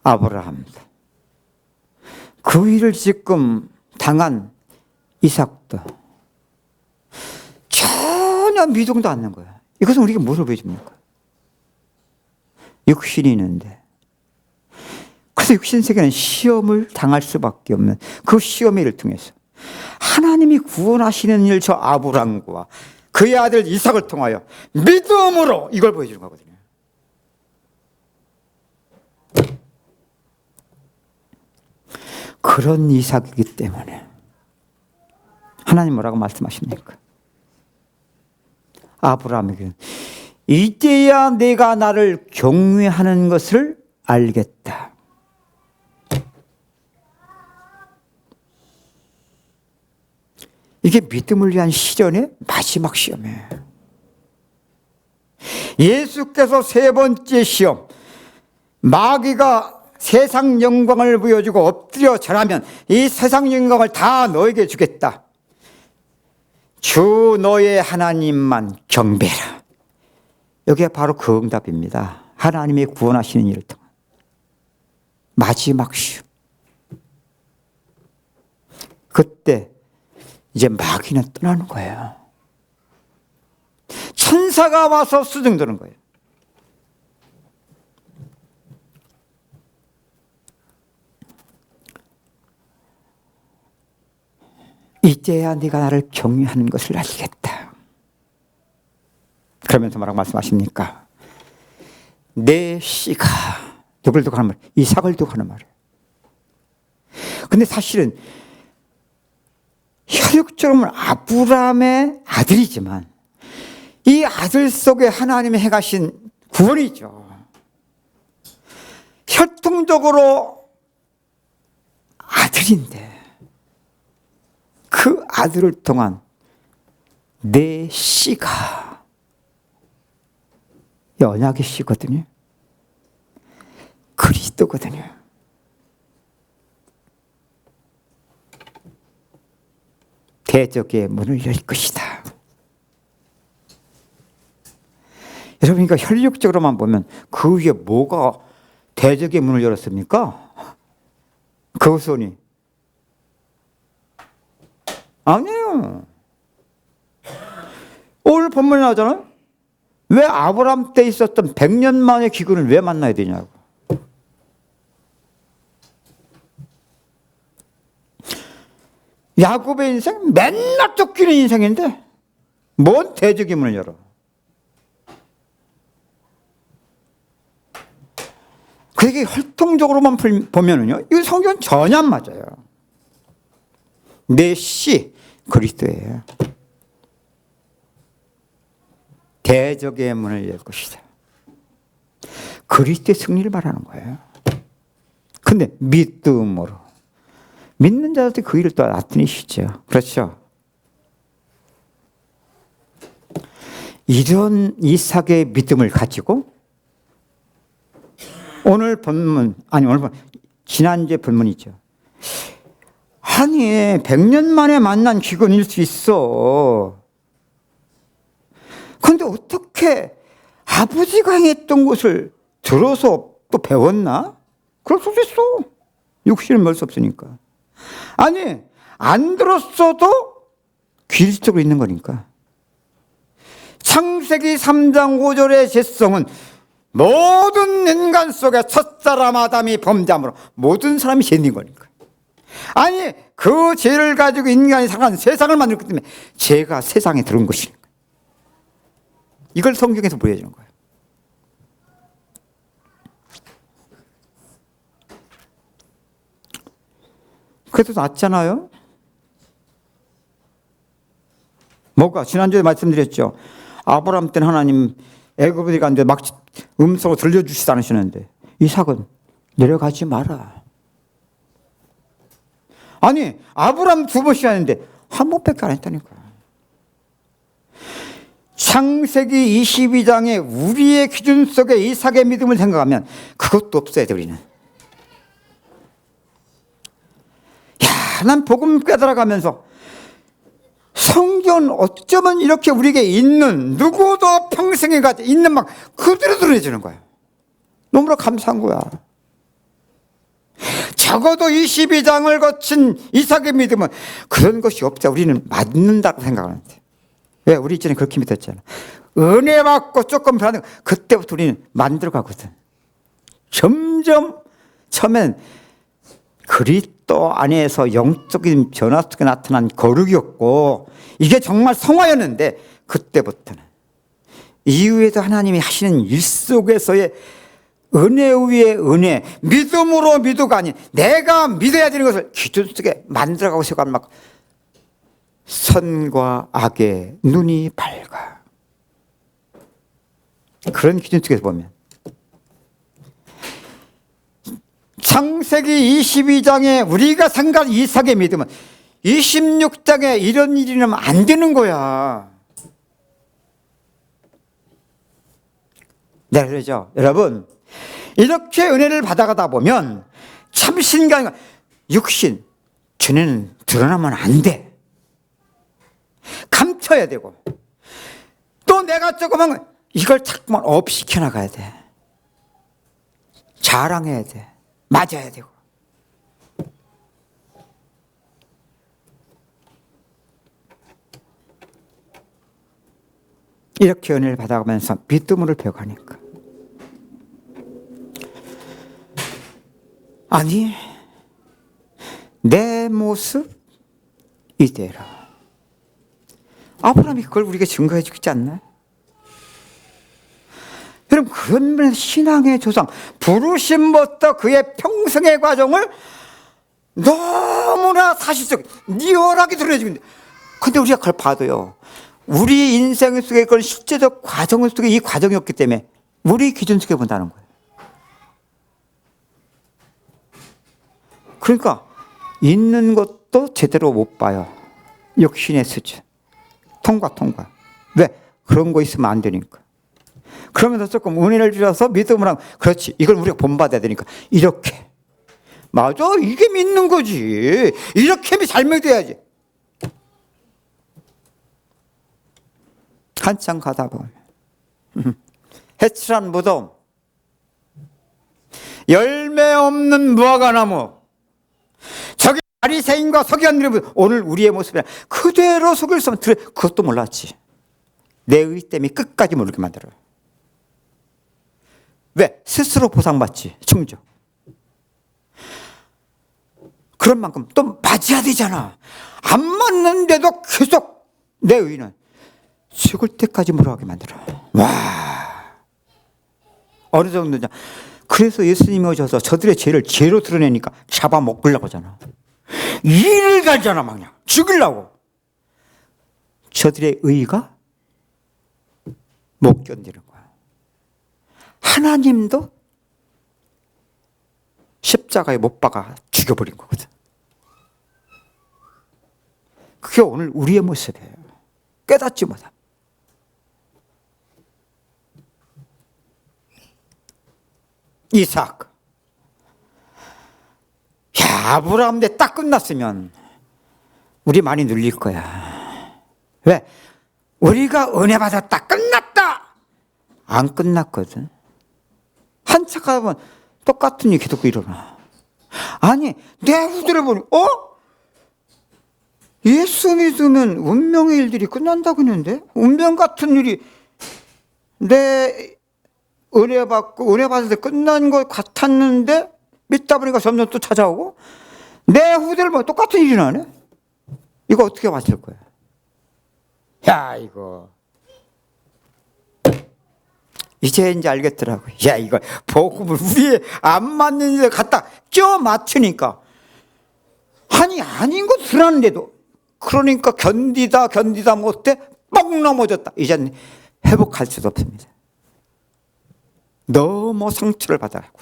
아브라함도 그 일을 지금 당한 이삭도 전혀 미동도 않는 거예요. 이것은 우리가 무엇을 보여줍니까? 육신이 있는데, 그래서 육신 세계는 시험을 당할 수밖에 없는 그 시험의 일을 통해서 하나님이 구원하시는 일, 저 아브라함과 그의 아들 이삭을 통하여 믿음으로 이걸 보여주는 거거든요. 그런 이삭이기 때문에 하나님 뭐라고 말씀하십니까? 아브라함에게 이제야 내가 나를 경외하는 것을 알겠다. 이게 믿음을 위한 시련의 마지막 시험이에요. 예수께서 세 번째 시험, 마귀가 세상 영광을 보여주고 엎드려 절하면 이 세상 영광을 다 너에게 주겠다. 주 너의 하나님만 경배라. 여기가 바로 그 응답입니다. 하나님이 구원하시는 일을 통한 마지막 시험. 그때 이제 마귀는 떠나는 거예요. 천사가 와서 수증도는 거예요. 이제야 네가 나를 경외하는 것을 알겠다. 그러면서 뭐라고 말씀하십니까? 내 씨가, 누굴 두고 하는 말, 이삭을 두고 하는 말이에요. 근데 사실은 혈육적으로는 아브라함의 아들이지만 이 아들 속에 하나님이 행하신 구원이죠. 혈통적으로 아들인데 그 아들을 통한 내 씨가 언약의 씨거든요. 그리스도거든요. 대적의 문을 열 것이다. 여러분, 그러니까 혈육적으로만 보면 그 위에 뭐가 대적의 문을 열었습니까? 그 후손이. 아니에요. 오늘 본문에 나오잖아요. 왜 아브라함 때 있었던 100년 만의 기근을 왜 만나야 되냐고. 야곱의 인생 맨날 쫓기는 인생인데 뭔 대적의 문을 열어. 그게 혈통적으로만 보면은요, 이 성경은 전혀 안 맞아요. 내 씨 그리스도예요. 대적의 문을 열 것이다. 그리스도의 승리를 말하는 거예요. 근데 믿음으로 믿는 자들이 그 일을 또 나타내시죠. 그렇죠? 이런 이삭의 믿음을 가지고 오늘 본문, 아니 오늘 지난주에 본문이죠. 아니 100년 만에 만난 기근일 수 있어. 그런데 어떻게 아버지가 행했던 것을 들어서 또 배웠나? 그럴 수도 있어. 육신을 멀 수 없으니까. 아니 안 들었어도 기술적으로 있는 거니까. 창세기 3장 5절의 죄성은 모든 인간 속에 첫사람 아담이 범죄함으로 모든 사람이 죄인 거니까. 아니 그 죄를 가지고 인간이 살아가는 세상을 만들기 때문에 죄가 세상에 들어온 것이니까. 이걸 성경에서 보여주는 거예요. 그래도 낫잖아요. 뭐가? 지난주에 말씀드렸죠. 아브라함 때는 하나님 애굽에 갔는데 막 음성을 들려주시지 않으시는데 이삭은 내려가지 마라. 아니 아브라함 2번씩 하는데 한 번밖에 안 했다니까. 창세기 22장에 우리의 기준 속에 이삭의 믿음을 생각하면 그것도 없어야 돼. 우리는 난 복음 깨달아가면서 성경은 어쩌면 이렇게 우리에게 있는, 누구도 평생에 가지 있는 막 그대로 드러내주는 거예요. 너무나 감사한 거야. 적어도 22장을 거친 이삭의 믿음은 그런 것이 없자 우리는 맞는다고 생각하는데, 왜? 우리 이전에 그렇게 믿었잖아. 은혜 받고 조금 변하는, 그때부터 우리는 만들어가거든. 점점 처음엔 그리스도 안에서 영적인 변화 속에 나타난 거룩이었고 이게 정말 성화였는데, 그때부터는 이후에도 하나님이 하시는 일 속에서의 은혜 위에 은혜, 믿음으로 믿어가 아닌 내가 믿어야 되는 것을 기준 속에 만들어가고 싶어 막 선과 악의 눈이 밝아. 그런 기준 속에서 보면 창세기 22장에 우리가 생각한 이삭의 믿음은 26장에 이런 일이 나면 안 되는 거야. 네, 그러죠. 여러분, 이렇게 은혜를 받아가다 보면 참 신기한, 육신, 전에는 드러나면 안 돼. 감춰야 되고, 또 내가 조금만 이걸 자꾸만 업시켜 나가야 돼. 자랑해야 돼. 맞아야 되고. 이렇게 은혜를 받아가면서 믿음으로 배워가니까, 아니 내 모습 이대로. 아브라함이 그걸 우리에게 증거해 주지 않나요? 여러분, 그런 면에서 신앙의 조상, 부르심부터 그의 평생의 과정을 너무나 사실적, 리얼하게 드러내줍니다. 근데 우리가 그걸 봐도요, 우리 인생 속에 그런 실제적 과정 속에 이 과정이었기 때문에 우리 기준 속에 본다는 거예요. 그러니까 있는 것도 제대로 못 봐요. 육신의 수준. 통과. 왜? 그런 거 있으면 안 되니까. 그러면서 조금 은혜를 주셔서 믿음을 하면, 그렇지, 이걸 우리가 본받아야 되니까 이렇게. 맞아, 이게 믿는 거지. 이렇게 잘 믿어야지. 한참 가다 보면 해칠한 무덤, 열매 없는 무화과나무, 저기 바리새인과 서기관들이 오늘 우리의 모습이야. 그대로 속일 수 없으면 그것도 몰랐지. 내 의 때문에 끝까지 모르게 만들어요. 왜? 스스로 보상받지, 충족. 그런 만큼 또 맞아야 되잖아. 안 맞는데도 계속 내 의는 죽을 때까지 물어가게 만들어. 와, 어느 정도냐. 그래서 예수님이 오셔서 저들의 죄를 죄로 드러내니까 잡아먹으려고 하잖아. 일을 갈잖아. 막 그냥 죽이려고. 저들의 의가 못 견디는 거야. 하나님도 십자가에 못 박아 죽여버린 거거든. 그게 오늘 우리의 모습이에요. 깨닫지 못함. 이삭. 야, 아브라함 때 딱 끝났으면 우리 많이 눌릴 거야. 왜? 우리가 은혜 받았다, 끝났다. 안 끝났거든. 한참 가면 똑같은 일이 계속 일어나. 아니, 내 후대를 보니, 예수 믿으면 운명의 일들이 끝난다고 했는데, 운명 같은 일이 내 은혜 받을 때 끝난 것 같았는데, 믿다 보니까 점점 또 찾아오고, 내 후대를 보면 똑같은 일이 나네? 이거 어떻게 맞을 거야? 야, 이거. 이제 알겠더라고. 야, 이거 복음을 우리의 안 맞는 데 갖다 껴 맞추니까. 아니, 아닌 거 드러났는데도. 그러니까 견디다 못해 뻥 넘어졌다. 이제는 회복할 수도 없습니다. 너무 상처를 받아가고.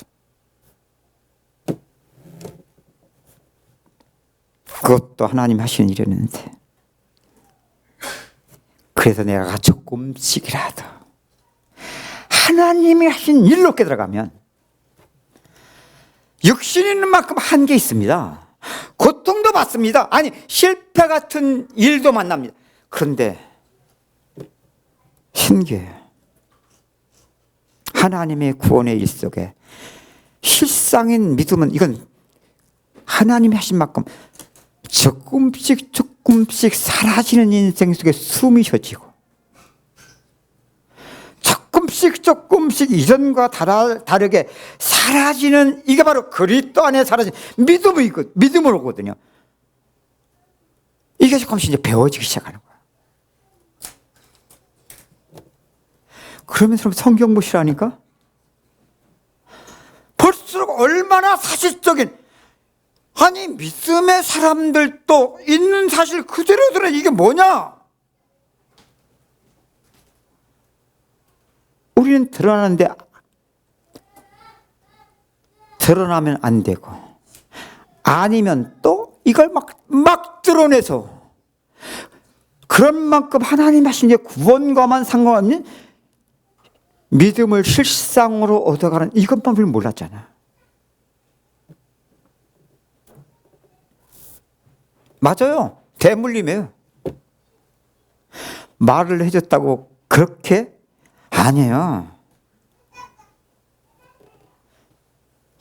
그것도 하나님 하시는 일이었는데, 그래서 내가 조금씩이라도 하나님이 하신 일로 깨달아가면 육신 있는 만큼 한계 있습니다. 고통도 받습니다. 아니 실패 같은 일도 만납니다. 그런데 신기해요. 하나님의 구원의 일 속에 실상인 믿음은 이건 하나님이 하신 만큼 조금씩 조금씩 사라지는 인생 속에 숨이 쉬어지고 조금씩 조금씩 이전과 다르게 사라지는 이게 바로 그리스도 안에 사라진 믿음으로거든요. 이게 조금씩 이제 배워지기 시작하는 거예요. 그러면서 성경 보시라니까 볼수록 얼마나 사실적인 아니 믿음의 사람들도 있는 사실 그대로들은 이게 뭐냐? 우리는 드러나는데 드러나면 안 되고 아니면 또 이걸 막 드러내서 그런 만큼 하나님 하신 게 구원과만 상관없는 믿음을 실상으로 얻어가는 이것만 우리는 몰랐잖아. 맞아요. 대물림이에요. 말을 해줬다고 그렇게? 아니에요.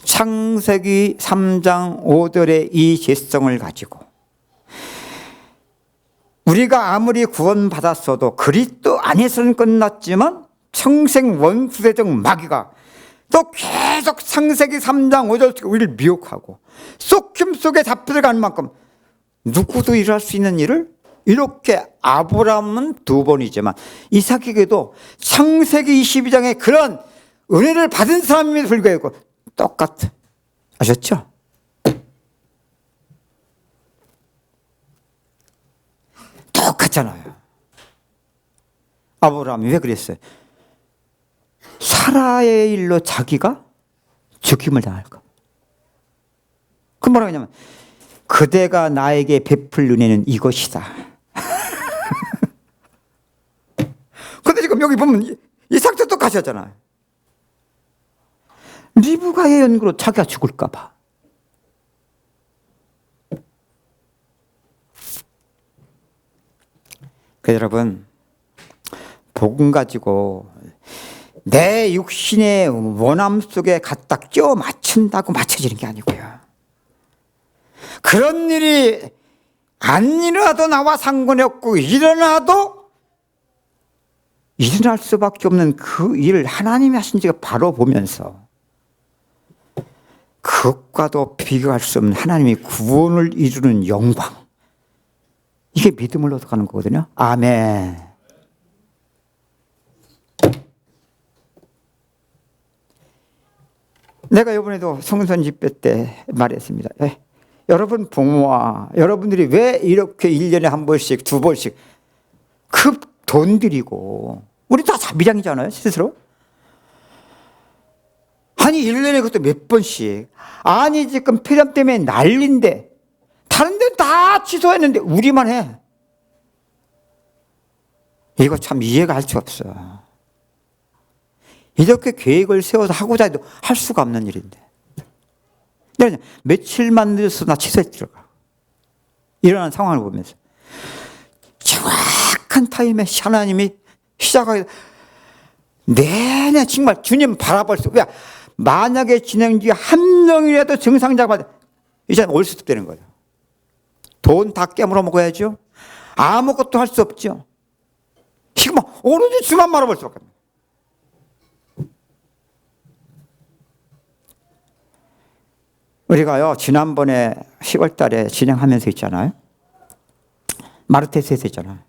창세기 3장 5절의 이 죄성을 가지고 우리가 아무리 구원받았어도 그리스도 안에서는 끝났지만 평생 원수대적 마귀가 또 계속 창세기 3장 5절 속에 우리를 미혹하고 쏙힘 속에 잡혀들어가는 만큼 누구도 일할 수 있는 일을 이렇게 아브라함은 2번이지만 이삭에게도 창세기 22장에 그런 은혜를 받은 사람임에도 불구하고 똑같아. 아셨죠? 똑같잖아요. 아브라함이 왜 그랬어요? 사라의 일로 자기가 죽임을 당할까? 그 뭐라고 하냐면 그대가 나에게 베풀 은혜는 이것이다. 근데 지금 여기 보면 이삭도 똑같았잖아요. 리브가의 연고로 자기가 죽을까 봐. 그래서 여러분 복음 가지고 내 육신의 원함 속에 갖다 끼워 맞춘다고 맞춰지는 게 아니고요. 그런 일이 안 일어나도 나와 상관이 없고 일어나도 일어날 수밖에 없는 그 일을 하나님이 하신 지가 바로 보면서 그것과도 비교할 수 없는 하나님이 구원을 이루는 영광, 이게 믿음을 얻어가는 거거든요. 아멘. 내가 이번에도 성선 집회 때 말했습니다. 여러분 부모와 여러분들이 왜 이렇게 1년에 한 번씩 2번씩 그 돈 들이고 우리 다 자비량이잖아요 스스로. 아니 1년에 그것도 몇 번씩. 아니 지금 폐렴 때문에 난리인데 다른 데는 다 취소했는데 우리만 해. 이거 참 이해가 할 수 없어. 이렇게 계획을 세워서 하고자 해도 할 수가 없는 일인데 며칠만 늦어서 나 취소해 들어가. 일어나는 상황을 보면서 정확한 타임에 하나님이 시작하게 내내 정말 주님 바라볼 수. 왜? 만약에 진행 중에 한 명이라도 증상자가 받아 이제 올 수도 되는 거예요. 돈 다 깨물어 먹어야죠. 아무것도 할 수 없죠. 지금 오로지 주만 바라볼 수밖에 없어요. 우리가요 지난번에 10월 달에 진행하면서 있잖아요. 마르테스에서 있잖아요.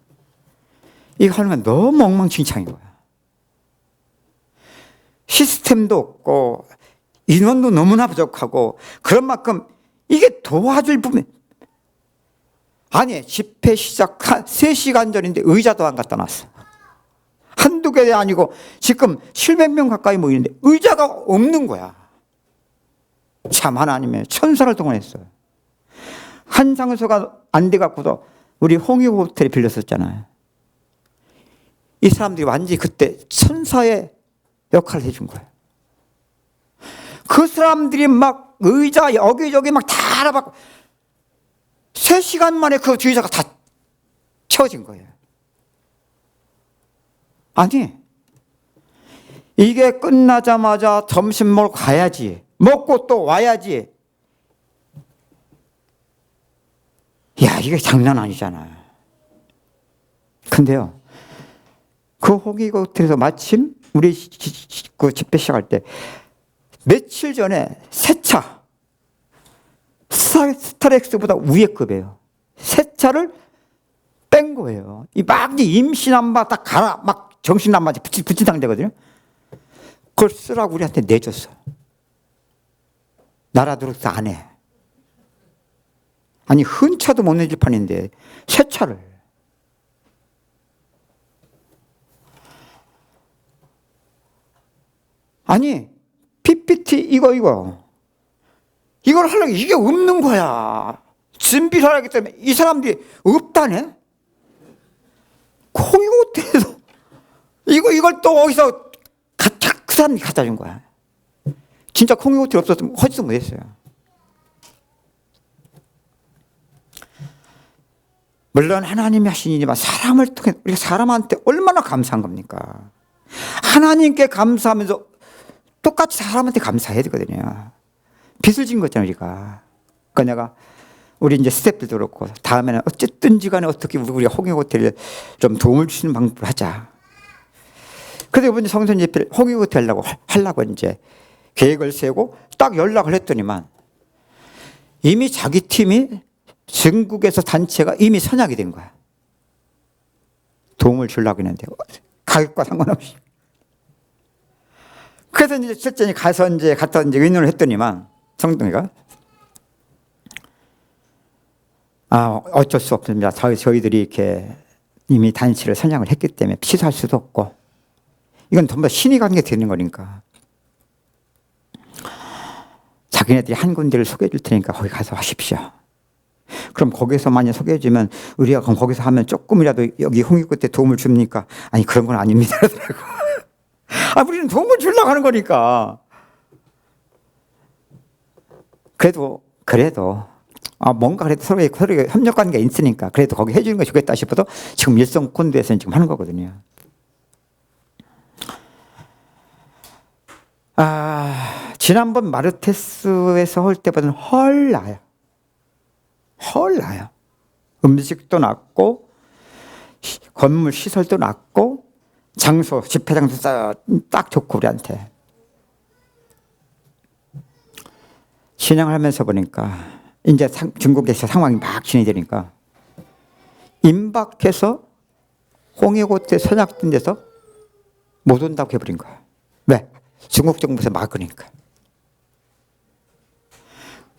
이거 하는 건 너무 엉망진창인 거야. 시스템도 없고 인원도 너무나 부족하고 그런 만큼 이게 도와줄 부분. 아니 집회 시작 3시간 전인데 의자도 안 갖다 놨어. 한두 개 아니고 지금 700명 가까이 모이는데 의자가 없는 거야. 참 하나님의 천사를 동원했어요. 한 장소가 안 돼갖고도 우리 홍익 호텔에 빌렸었잖아요. 이 사람들이 완전히 그때 천사의 역할을 해준 거예요. 그 사람들이 막 의자 여기저기 막 다 알아봤고 3시간 만에 그 주의자가 다 채워진 거예요. 아니, 이게 끝나자마자 점심 먹으러 가야지, 먹고 또 와야지. 야, 이게 장난 아니잖아. 근데요, 그 홍익 호텔에서 마침 우리 그 집회 시작할 때 며칠 전에 새 차, 스타렉스보다 위에 급이에요. 새 차를 뺀 거예요. 막 임신한 바 딱 가라, 막 정신 안 맞아 붙인 상태거든요. 그걸 쓰라고 우리한테 내줬어. 나라 들어서 안 해. 아니, 흔 차도 못 내줄 판인데 새 차를. 아니, PPT 이걸 하려고 이게 없는 거야. 준비를 하기 때문에 이 사람들이 없다네. 홍익 호텔에서 이걸 또 어디서 그 사람이 갖다 준 거야. 진짜 홍익 호텔 없었으면 허지도 못했어요. 물론 하나님이 하신 일이지만 사람을 통해 우리가 사람한테 얼마나 감사한 겁니까? 하나님께 감사하면서 똑같이 사람한테 감사해야 되거든요. 빚을 진 거잖아요, 우리가. 그러니까 내가 우리 이제 스태프들도 그렇고 다음에는 어쨌든지 간에 어떻게 우리가 홍익 호텔에 좀 도움을 주시는 방법을 하자. 그래서 이번 성선 집회를 홍익 호텔 하려고 이제 계획을 세우고 딱 연락을 했더니만 이미 자기 팀이 전국에서 단체가 이미 선약이 된 거야. 도움을 주려고 했는데 가격과 상관없이. 그래서 이제 실제 갔다 이제 의논을 했더니만 성동이가 어쩔 수 없습니다. 저희들이 이렇게 이미 단체를 선약을 했기 때문에 취소할 수도 없고 이건 전부 다 신이 관계 되는 거니까 자기네들이 한 군데를 소개해 줄 테니까 거기 가서 하십시오. 그럼 거기서 만약 소개해 주면 우리가 그럼 거기서 하면 조금이라도 여기 홍익 호텔에 도움을 줍니까? 아니, 그런 건 아닙니다. 우리는 도움을 주려고 하는 거니까. 그래도 뭔가 그래도 서로 협력 관계가 있으니까 그래도 거기 해주는 거 좋겠다 싶어도 지금 일성 콘도에서 지금 하는 거거든요. 지난번 마르테스에서 할 때보다는 훨 나아요. 음식도 낫고 건물 시설도 낫고 장소, 집회 장소 딱 좋고 우리한테. 신앙을 하면서 보니까 이제 중국에서 상황이 막 진행되니까 임박해서 홍익 호텔 선약된 데서 못 온다고 해버린 거야. 왜? 중국 정부에서 막으니까.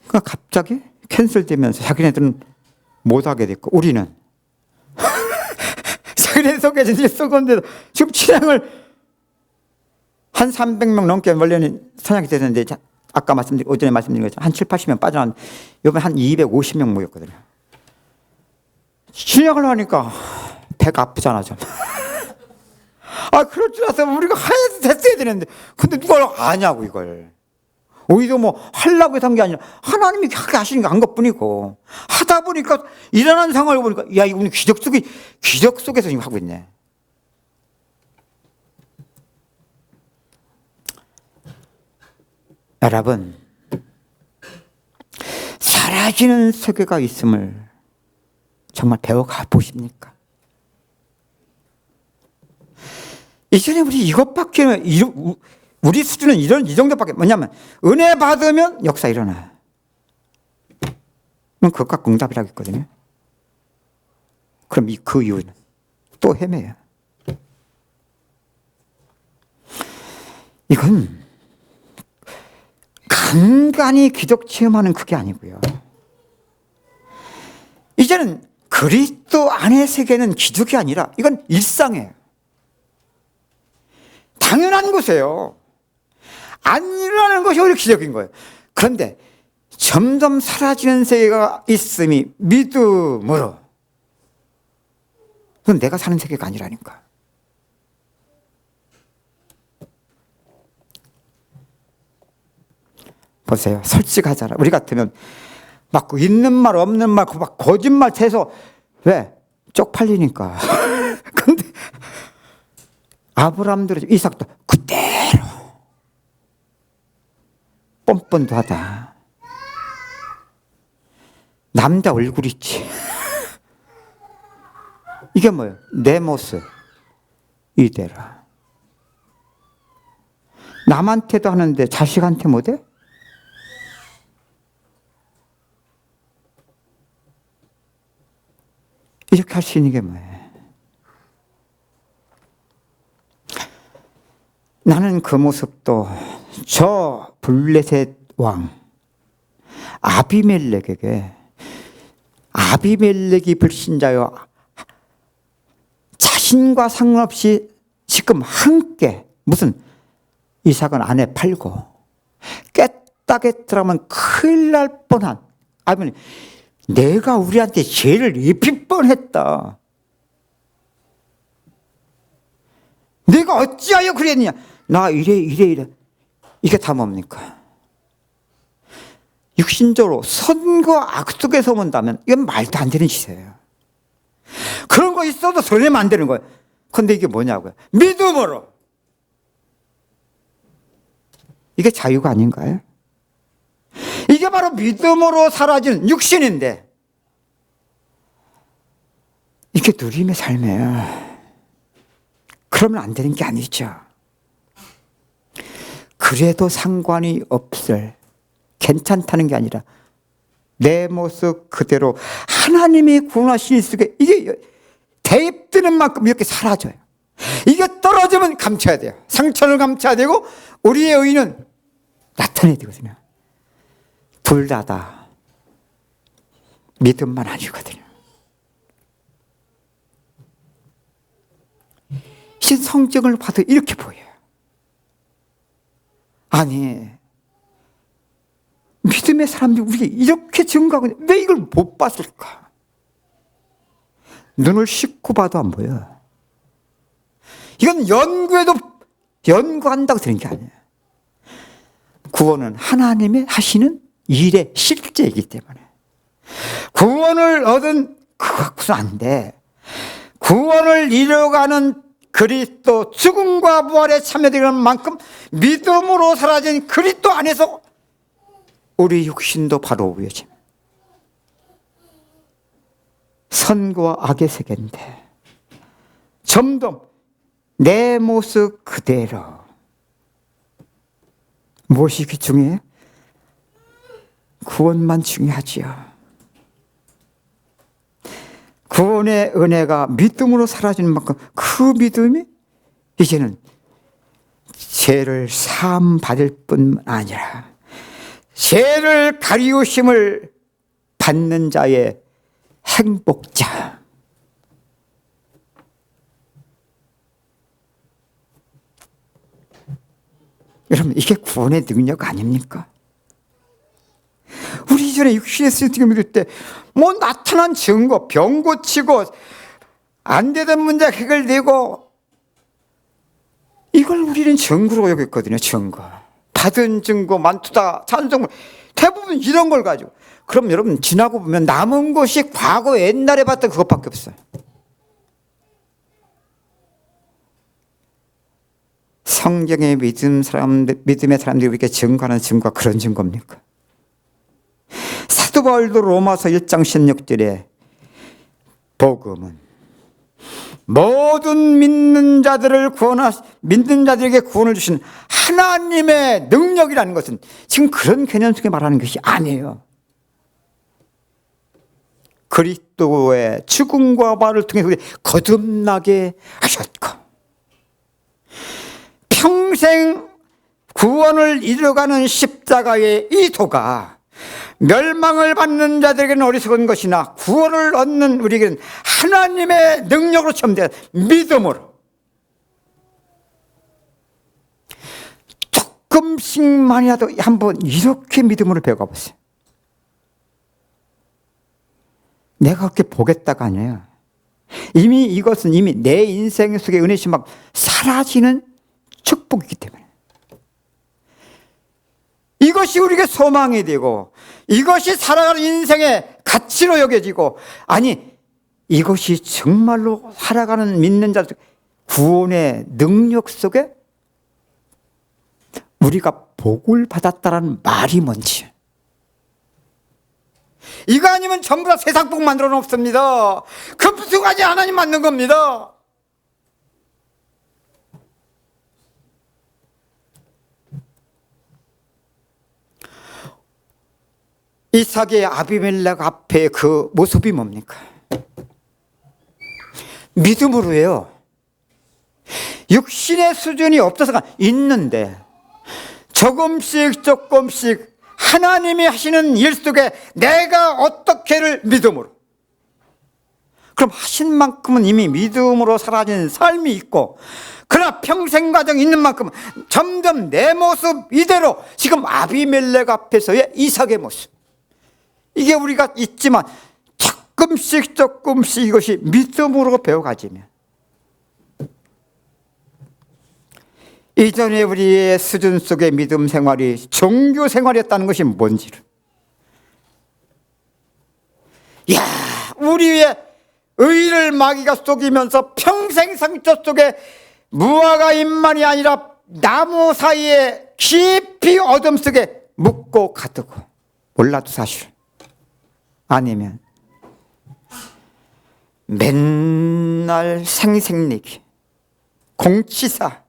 그러니까 갑자기 캔슬되면서 자기네들은 못 하게 됐고 우리는 자기네 속에서 이제 썩은데도 지금 친양을 한 300명 넘게 원래는 선약이 됐는데 아까 오전에 말씀드린 것처럼 한 7, 80명 빠져나왔는데 이번에 한 250명 모였거든요. 친양을 하니까 배가 아프잖아 좀. 그럴 줄 알았으면 우리가 해야 됐어야 되는데 근데 누가 아냐고 이걸. 오히려 하려고 해서 한 게 아니라 하나님이 하게 하시는 게 한 것뿐이고 하다 보니까 일어나는 상황을 보니까 야, 이거 기적 속에서 지금 하고 있네. 여러분, 사라지는 세계가 있음을 정말 배워가 보십니까? 이전에 우리 이것밖에 우리 수준은 이 정도밖에 뭐냐면 은혜 받으면 역사 일어나. 그럼 그것과 응답이라고 했거든요. 그럼 그 이유는 또 헤매요. 이건 간간히 기적 체험하는 그게 아니고요. 이제는 그리스도 안의 세계는 기적이 아니라 이건 일상이에요. 당연한 것이에요. 안 일어나는 것이 오히려 기적인 거예요. 그런데 점점 사라지는 세계가 있음이 믿음으로. 그건 내가 사는 세계가 아니라니까. 보세요. 솔직하잖아. 우리 같으면 막 있는 말 없는 말 막 거짓말 해서 왜? 쪽팔리니까. 근데 아브라함도 이삭도 그대로 뻔뻔도 하다. 남자 얼굴 있지. 이게 뭐예요? 내 모습 이대로. 남한테도 하는데 자식한테 못해? 이렇게 할 수 있는 게 뭐예요? 나는 그 모습도 저 블레셋 왕 아비멜렉에게, 아비멜렉이 불신자요 자신과 상관없이 지금 함께 무슨 이삭은 아내 팔고 깨딱에 들어가면 큰일 날 뻔한, 아버님 내가 우리한테 죄를 입힐 뻔했다. 내가 어찌하여 그랬느냐. 나 이래 이게 다 뭡니까? 육신적으로 선과 악 속에서 본다면 이건 말도 안 되는 짓이에요. 그런 거 있어도 손해면 안 되는 거예요. 근데 이게 뭐냐고요? 믿음으로. 이게 자유가 아닌가요? 이게 바로 믿음으로 사라지는 육신인데 이게 누림의 삶이에요. 그러면 안 되는 게 아니죠. 그래도 상관이 없을, 괜찮다는 게 아니라 내 모습 그대로 하나님이 구원하신 속에 이게 대입되는 만큼 이렇게 사라져요. 이게 떨어지면 감춰야 돼요. 상처를 감춰야 되고 우리의 의는 나타내야 되거든요. 둘 다 믿음만 아니거든요. 이제 성경을 봐도 이렇게 보여요. 아니, 믿음의 사람들이 우리가 이렇게 증거하고 왜 이걸 못 봤을까? 눈을 씻고 봐도 안 보여. 이건 연구해도 연구한다고 되는 게 아니에요. 구원은 하나님의 하시는 일의 실제이기 때문에 구원을 얻은 그거 갖고서 안 돼. 구원을 이뤄가는 그리스도 죽음과 부활에 참여되는 만큼 믿음으로 사라진 그리스도 안에서 우리 육신도 바로 우여짐. 선과 악의 세계인데 점점 내 모습 그대로. 무엇이 중요해요? 구원만 중요하지요. 구원의 은혜가 믿음으로 사라지는 만큼 그 믿음이 이제는 죄를 사함 받을 뿐 아니라 죄를 가리우심을 받는 자의 행복자. 여러분, 이게 구원의 능력 아닙니까? 우리 이전에 육신에서 믿을 때 뭐 나타난 증거, 병 고치고 안 되던 문제 해결되고 이걸 우리는 증거로 여겼거든요. 증거. 받은 증거 많다, 찬송, 대부분 이런 걸 가지고. 그럼 여러분 지나고 보면 남은 것이 과거 옛날에 봤던 그것밖에 없어요. 성경의 믿음의 사람들이 우리에게 증거하는 증거가 그런 증거입니까? 사도 바울도 로마서 1장 16절에 복음은 모든 믿는 자들에게 구원을 주신 하나님의 능력이라는 것은 지금 그런 개념 속에 말하는 것이 아니에요. 그리스도의 죽음과 부활을 통해서 거듭나게 하셨고 평생 구원을 이루어가는 십자가의 이 도가 멸망을 받는 자들에게는 어리석은 것이나 구원을 얻는 우리에게는 하나님의 능력으로 체험된 믿음으로 조금씩만이라도 한번 이렇게 믿음으로 배워가 보세요. 내가 그렇게 보겠다가 아니에요. 이미 이것은 이미 내 인생 속에 은혜시 막 사라지는 축복이기 때문에 이것이 우리에게 소망이 되고 이것이 살아가는 인생의 가치로 여겨지고, 아니 이것이 정말로 살아가는 믿는 자들 구원의 능력 속에 우리가 복을 받았다라는 말이 뭔지, 이거 아니면 전부 다 세상 복 만들어 놓습니다. 금수가지 하나님 만든 겁니다. 이삭의 아비멜렉 앞에 그 모습이 뭡니까? 믿음으로요. 육신의 수준이 없어서가 있는데 조금씩 하나님이 하시는 일 속에 내가 어떻게를 믿음으로, 그럼 하신 만큼은 이미 믿음으로 사라진 삶이 있고, 그러나 평생 과정이 있는 만큼은 점점 내 모습 이대로 지금 아비멜렉 앞에서의 이삭의 모습, 이게 우리가 있지만 조금씩 이것이 믿음으로 배워가지면 이전에 우리의 수준 속의 믿음 생활이 종교 생활이었다는 것이 뭔지를, 야, 우리의 의를 마귀가 속이면서 평생 상처 속에 무화과 잎만이 아니라 나무 사이에 깊이 어둠 속에 묻고 가두고, 몰라도 사실 아니면 맨날 생색내기, 공치사,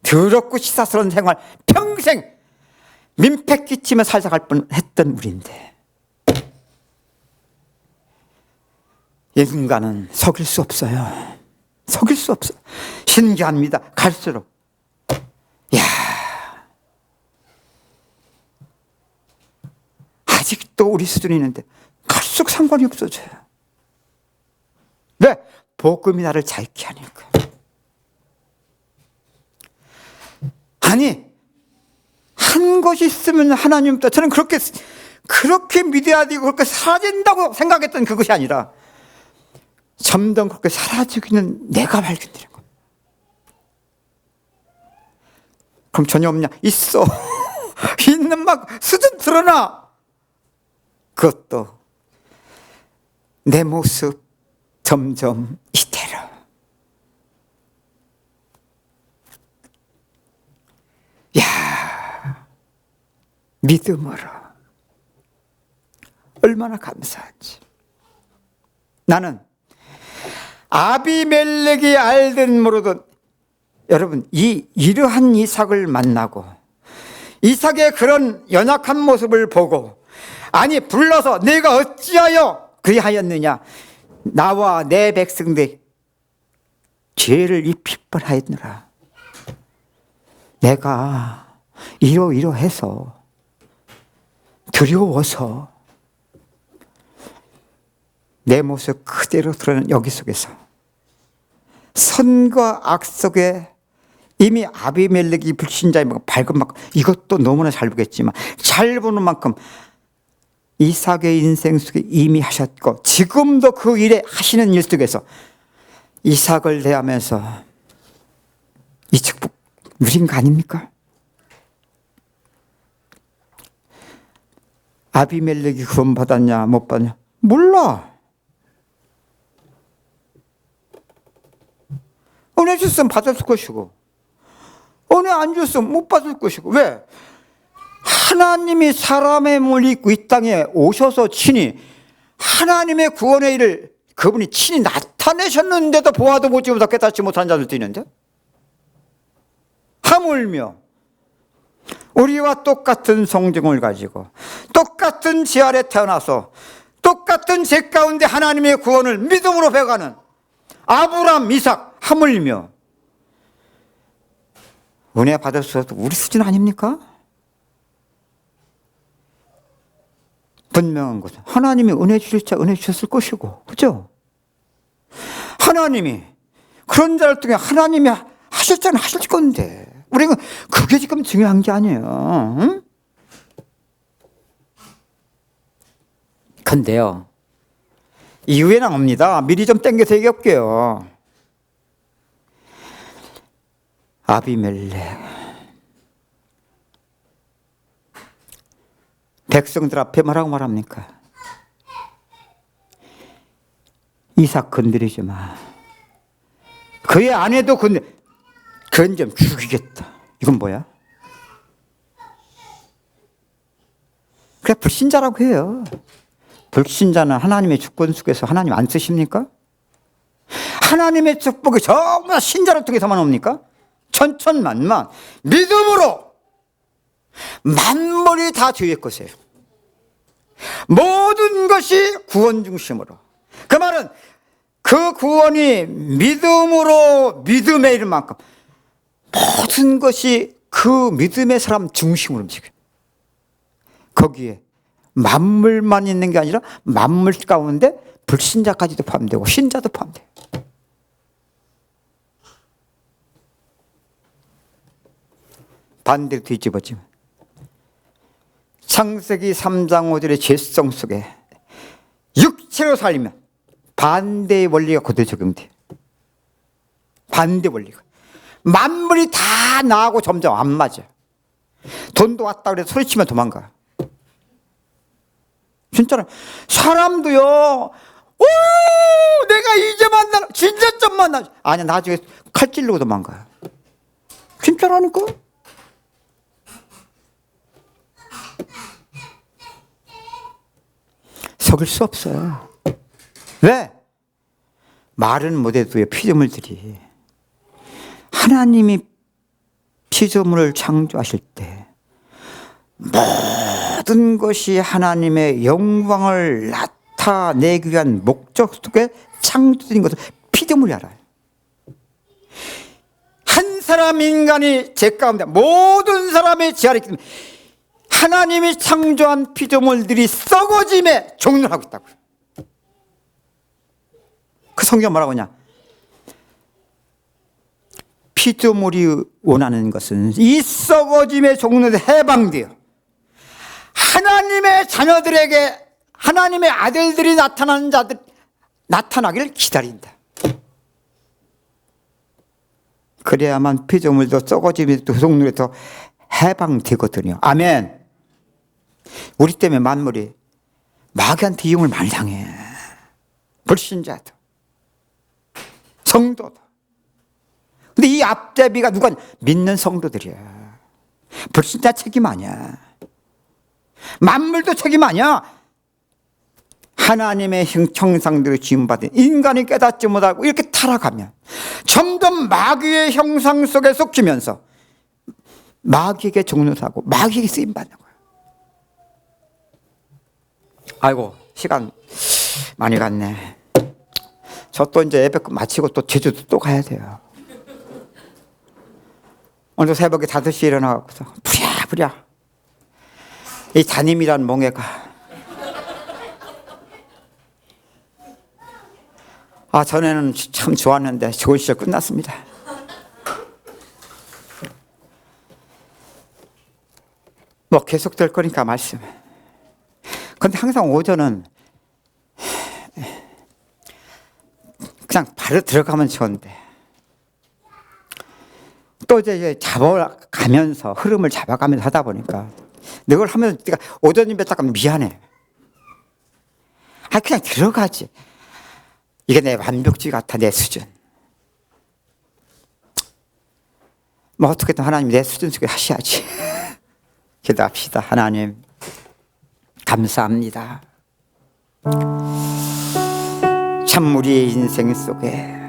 더럽고 시사스러운 생활 평생 민폐 끼치며 살아갈 뻔했던 우리인데, 인간은 속일 수 없어요. 속일 수 없어요. 신기합니다. 갈수록. 야, 아직도 우리 수준이 있는데 갈수록 상관이 없어져요. 왜? 복음이 나를 자유케 하니까. 아니, 한 것이 있으면 하나님부터, 저는 그렇게 믿어야 되고 그렇게 사라진다고 생각했던 그것이 아니라 점점 그렇게 사라지고 있는 내가 발견되는 거예요. 그럼 전혀 없냐? 있어. 있는 만큼 수준 드러나. 그것도 내 모습 점점 이대로. 야, 믿음으로 얼마나 감사한지. 나는 아비멜렉이 알든 모르든 여러분, 이러한 이삭을 만나고 이삭의 그런 연약한 모습을 보고, 아니 불러서 내가 어찌하여 그리하였느냐, 나와 내 백성들 죄를 입히뻔하였느라, 내가 이러해서 두려워서 내 모습 그대로 드러낸 여기 속에서 선과 악 속에 이미 아비멜렉이 불신자의 밝은 만큼, 이것도 너무나 잘 보겠지만 잘 보는 만큼 이삭의 인생 속에 이미 하셨고 지금도 그 일에 하시는 일 속에서 이삭을 대하면서 이 축복 누린 거 아닙니까? 아비멜렉이 구원받았냐 못 받냐 몰라. 은혜 줬으면 받았을 것이고 은혜 안 줬으면 못 받을 것이고. 왜? 하나님이 사람의 몸을 입고 이 땅에 오셔서 친히 하나님의 구원의 일을 그분이 친히 나타내셨는데도 보아도 보지 못하고 깨닫지 못한 자들도 있는데, 하물며 우리와 똑같은 성정을 가지고 똑같은 지 아래 태어나서 똑같은 죄 가운데 하나님의 구원을 믿음으로 배워가는 아브라함, 이삭, 하물며 은혜 받을 수 없도 우리 수준 아닙니까? 분명한 것은 하나님이 은혜 주실 자 은혜 주셨을 것이고, 그죠? 하나님이 그런 자를 통해 하나님이 하실 자는 하실 건데 우리는 그게 지금 중요한 게 아니에요. 응? 근데요, 이후에 나옵니다. 미리 좀 땡겨서 얘기할게요. 아비멜렉 백성들 앞에 뭐라고 말합니까? 이삭 건드리지 마. 그의 아내도 그건 좀 죽이겠다. 이건 뭐야? 그래, 불신자라고 해요. 불신자는 하나님의 주권 속에서 하나님 안 쓰십니까? 하나님의 축복이 전부 다 신자를 통해서만 옵니까? 천천만만 믿음으로 만물이 다 주의 것이에요. 모든 것이 구원 중심으로. 그 말은 그 구원이 믿음으로 믿음에 이를 만큼 모든 것이 그 믿음의 사람 중심으로 움직여요. 거기에 만물만 있는 게 아니라 만물 가운데 불신자까지도 포함되고 신자도 포함돼요. 반대로 뒤집어지면 창세기 3장 5절의 죄성 속에 육체로 살면 반대의 원리가 그대로 적용돼요. 반대 원리가. 만물이 다 나하고 점점 안 맞아요. 돈도 왔다 그래서 소리치면 도망가. 진짜로. 사람도요, 오, 내가 이제 만나, 진짜 좀 만나. 아니, 나중에 칼 찔르고 도망가요. 진짜라니까? 속일 수 없어요. 왜? 말은 못해도요, 피조물들이. 하나님이 피조물을 창조하실 때 모든 것이 하나님의 영광을 나타내기 위한 목적 속에 창조된 것을 피조물이 알아요. 한 사람 인간이 죄 가운데 모든 사람의 죄를 있기 때문에 하나님이 창조한 피조물들이 썩어짐에 종료를 하고 있다고요. 그 성경 뭐라고 하냐? 피조물이 원하는 것은 이 썩어짐의 종로에 해방되어 하나님의 자녀들에게 하나님의 아들들이 나타나는 자들 나타나기를 기다린다. 그래야만 피조물도 썩어짐의 종로에서 해방되거든요. 아멘. 우리 때문에 만물이 마귀한테 이용을 많이 당해. 불신자도 성도도. 근데 이 앞제비가 누가 믿는 성도들이야. 불신자 책임 아니야. 만물도 책임 아니야. 하나님의 형상대로 지음받은 인간이 깨닫지 못하고 이렇게 타락하면 점점 마귀의 형상 속에 속히면서 마귀에게 종노하고 마귀에게 쓰임받는 거예요. 아이고, 시간 많이 갔네. 저 또 이제 예배 마치고 또 제주도 또 가야 돼요. 오늘 새벽에 5시에 일어나서 부랴부랴 이 담임이란 멍해가 전에는 참 좋았는데 좋은 시절 끝났습니다. 뭐 계속 될 거니까 말씀. 근데 항상 오전은 그냥 바로 들어가면 좋은데 또 이제 잡아가면서 흐름을 잡아가면서 하다 보니까 그걸 하면서 내가 오전 예배 딱 가면 미안해. 그냥 들어가지. 이게 내 완벽주의 같아, 내 수준. 뭐 어떻게든 하나님 내 수준 속에 하셔야지. 기도합시다. 하나님 감사합니다. 참 우리의 인생 속에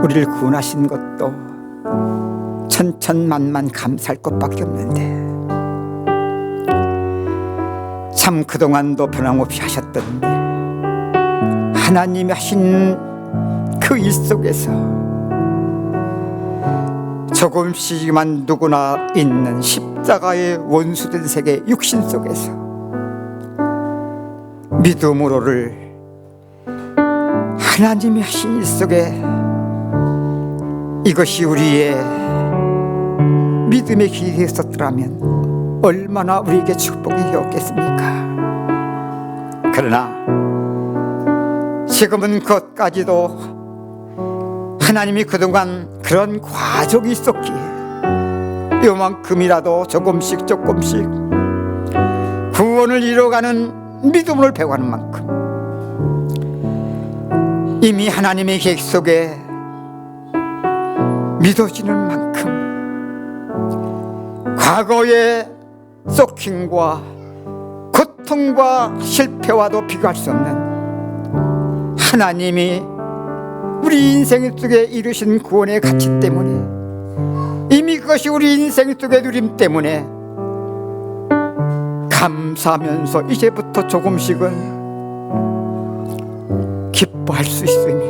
우리를 구원하신 것도 천천만만 감사할 것밖에 없는데 참 그동안도 변함없이 하셨던데 하나님이 하신 그 일 속에서 조금씩만 누구나 있는 십자가의 원수된 세계 육신 속에서 믿음으로를 하나님이 하신 일 속에 이것이 우리의 믿음의 길이 되었더라면 얼마나 우리에게 축복이 되었겠습니까? 그러나 지금은 그것까지도 하나님이 그동안 그런 과정이 있었기에 요만큼이라도 조금씩 구원을 이뤄가는 믿음을 배워가는 만큼 이미 하나님의 계획 속에 믿어지는 만큼 과거의 썩힘과 고통과 실패와도 비교할 수 없는 하나님이 우리 인생 속에 이루신 구원의 가치 때문에, 이미 그것이 우리 인생 속의 누림 때문에 감사하면서 이제부터 조금씩은 기뻐할 수 있으며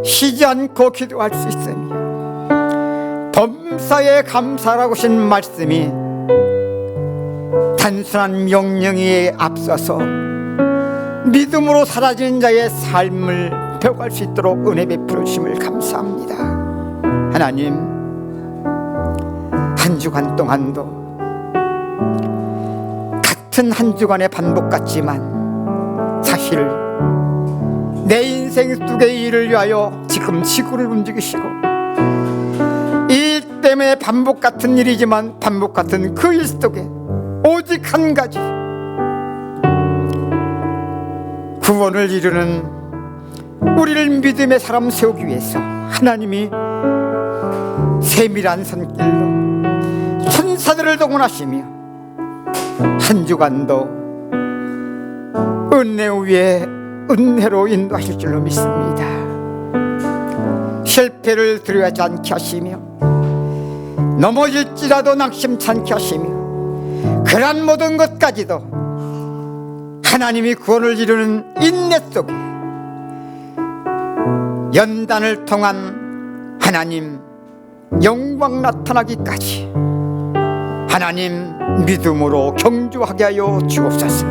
쉬지 않고 기도할 수 있으며 범사에 감사라고 하신 말씀이 단순한 명령에 앞서서 믿음으로 사라지는 자의 삶을 배워갈 수 있도록 은혜 베풀어 주심을 감사합니다. 하나님, 한 주간 동안도 같은 한 주간의 반복 같지만 사실 내 인생 속의 일을 위하여 지금 지구를 움직이시고, 일 때문에 반복 같은 일이지만 반복 같은 그 일 속에 오직 한 가지, 구원을 이루는 우리를 믿음의 사람 세우기 위해서 하나님이 세밀한 손길로 천사들을 동원하시며 한 주간도 은혜 위에 은혜로 인도하실 줄로 믿습니다. 실패를 두려워하지 않게 하시며 넘어질지라도 낙심치 않게 하시며 그러한 모든 것까지도 하나님이 구원을 이루는 인내 속에 연단을 통한 하나님 영광 나타나기까지 하나님 믿음으로 경주하게 하여 주옵소서.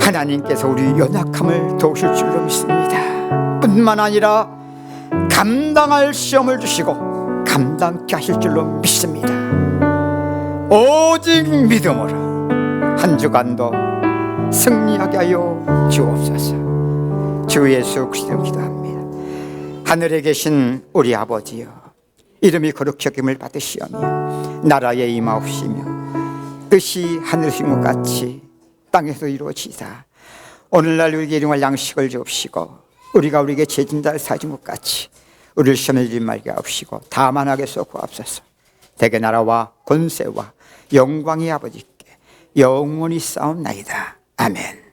하나님께서 우리 연약함을 도우실 줄로 믿습니다. 뿐만 아니라 감당할 시험을 주시고 감당케 하실 줄로 믿습니다. 오직 믿음으로 한 주간도 승리하게 하여 주옵소서. 주 예수 그리스도 기도합니다. 하늘에 계신 우리 아버지여, 이름이 거룩히 여김을 받으시오며 나라에 임하옵시며 뜻이 하늘에서 이룬 것 같이 땅에서 이루어지이다. 오늘날 우리에게 일용할 양식을 주옵시고 우리가 우리에게 죄진 자를 사준 것 같이 우리를 시험에 들지 말게 하옵시고 다만 하게서 구하옵소서. 대개 나라와 권세와 영광이 아버지께 영원히 싸움나이다. 아멘.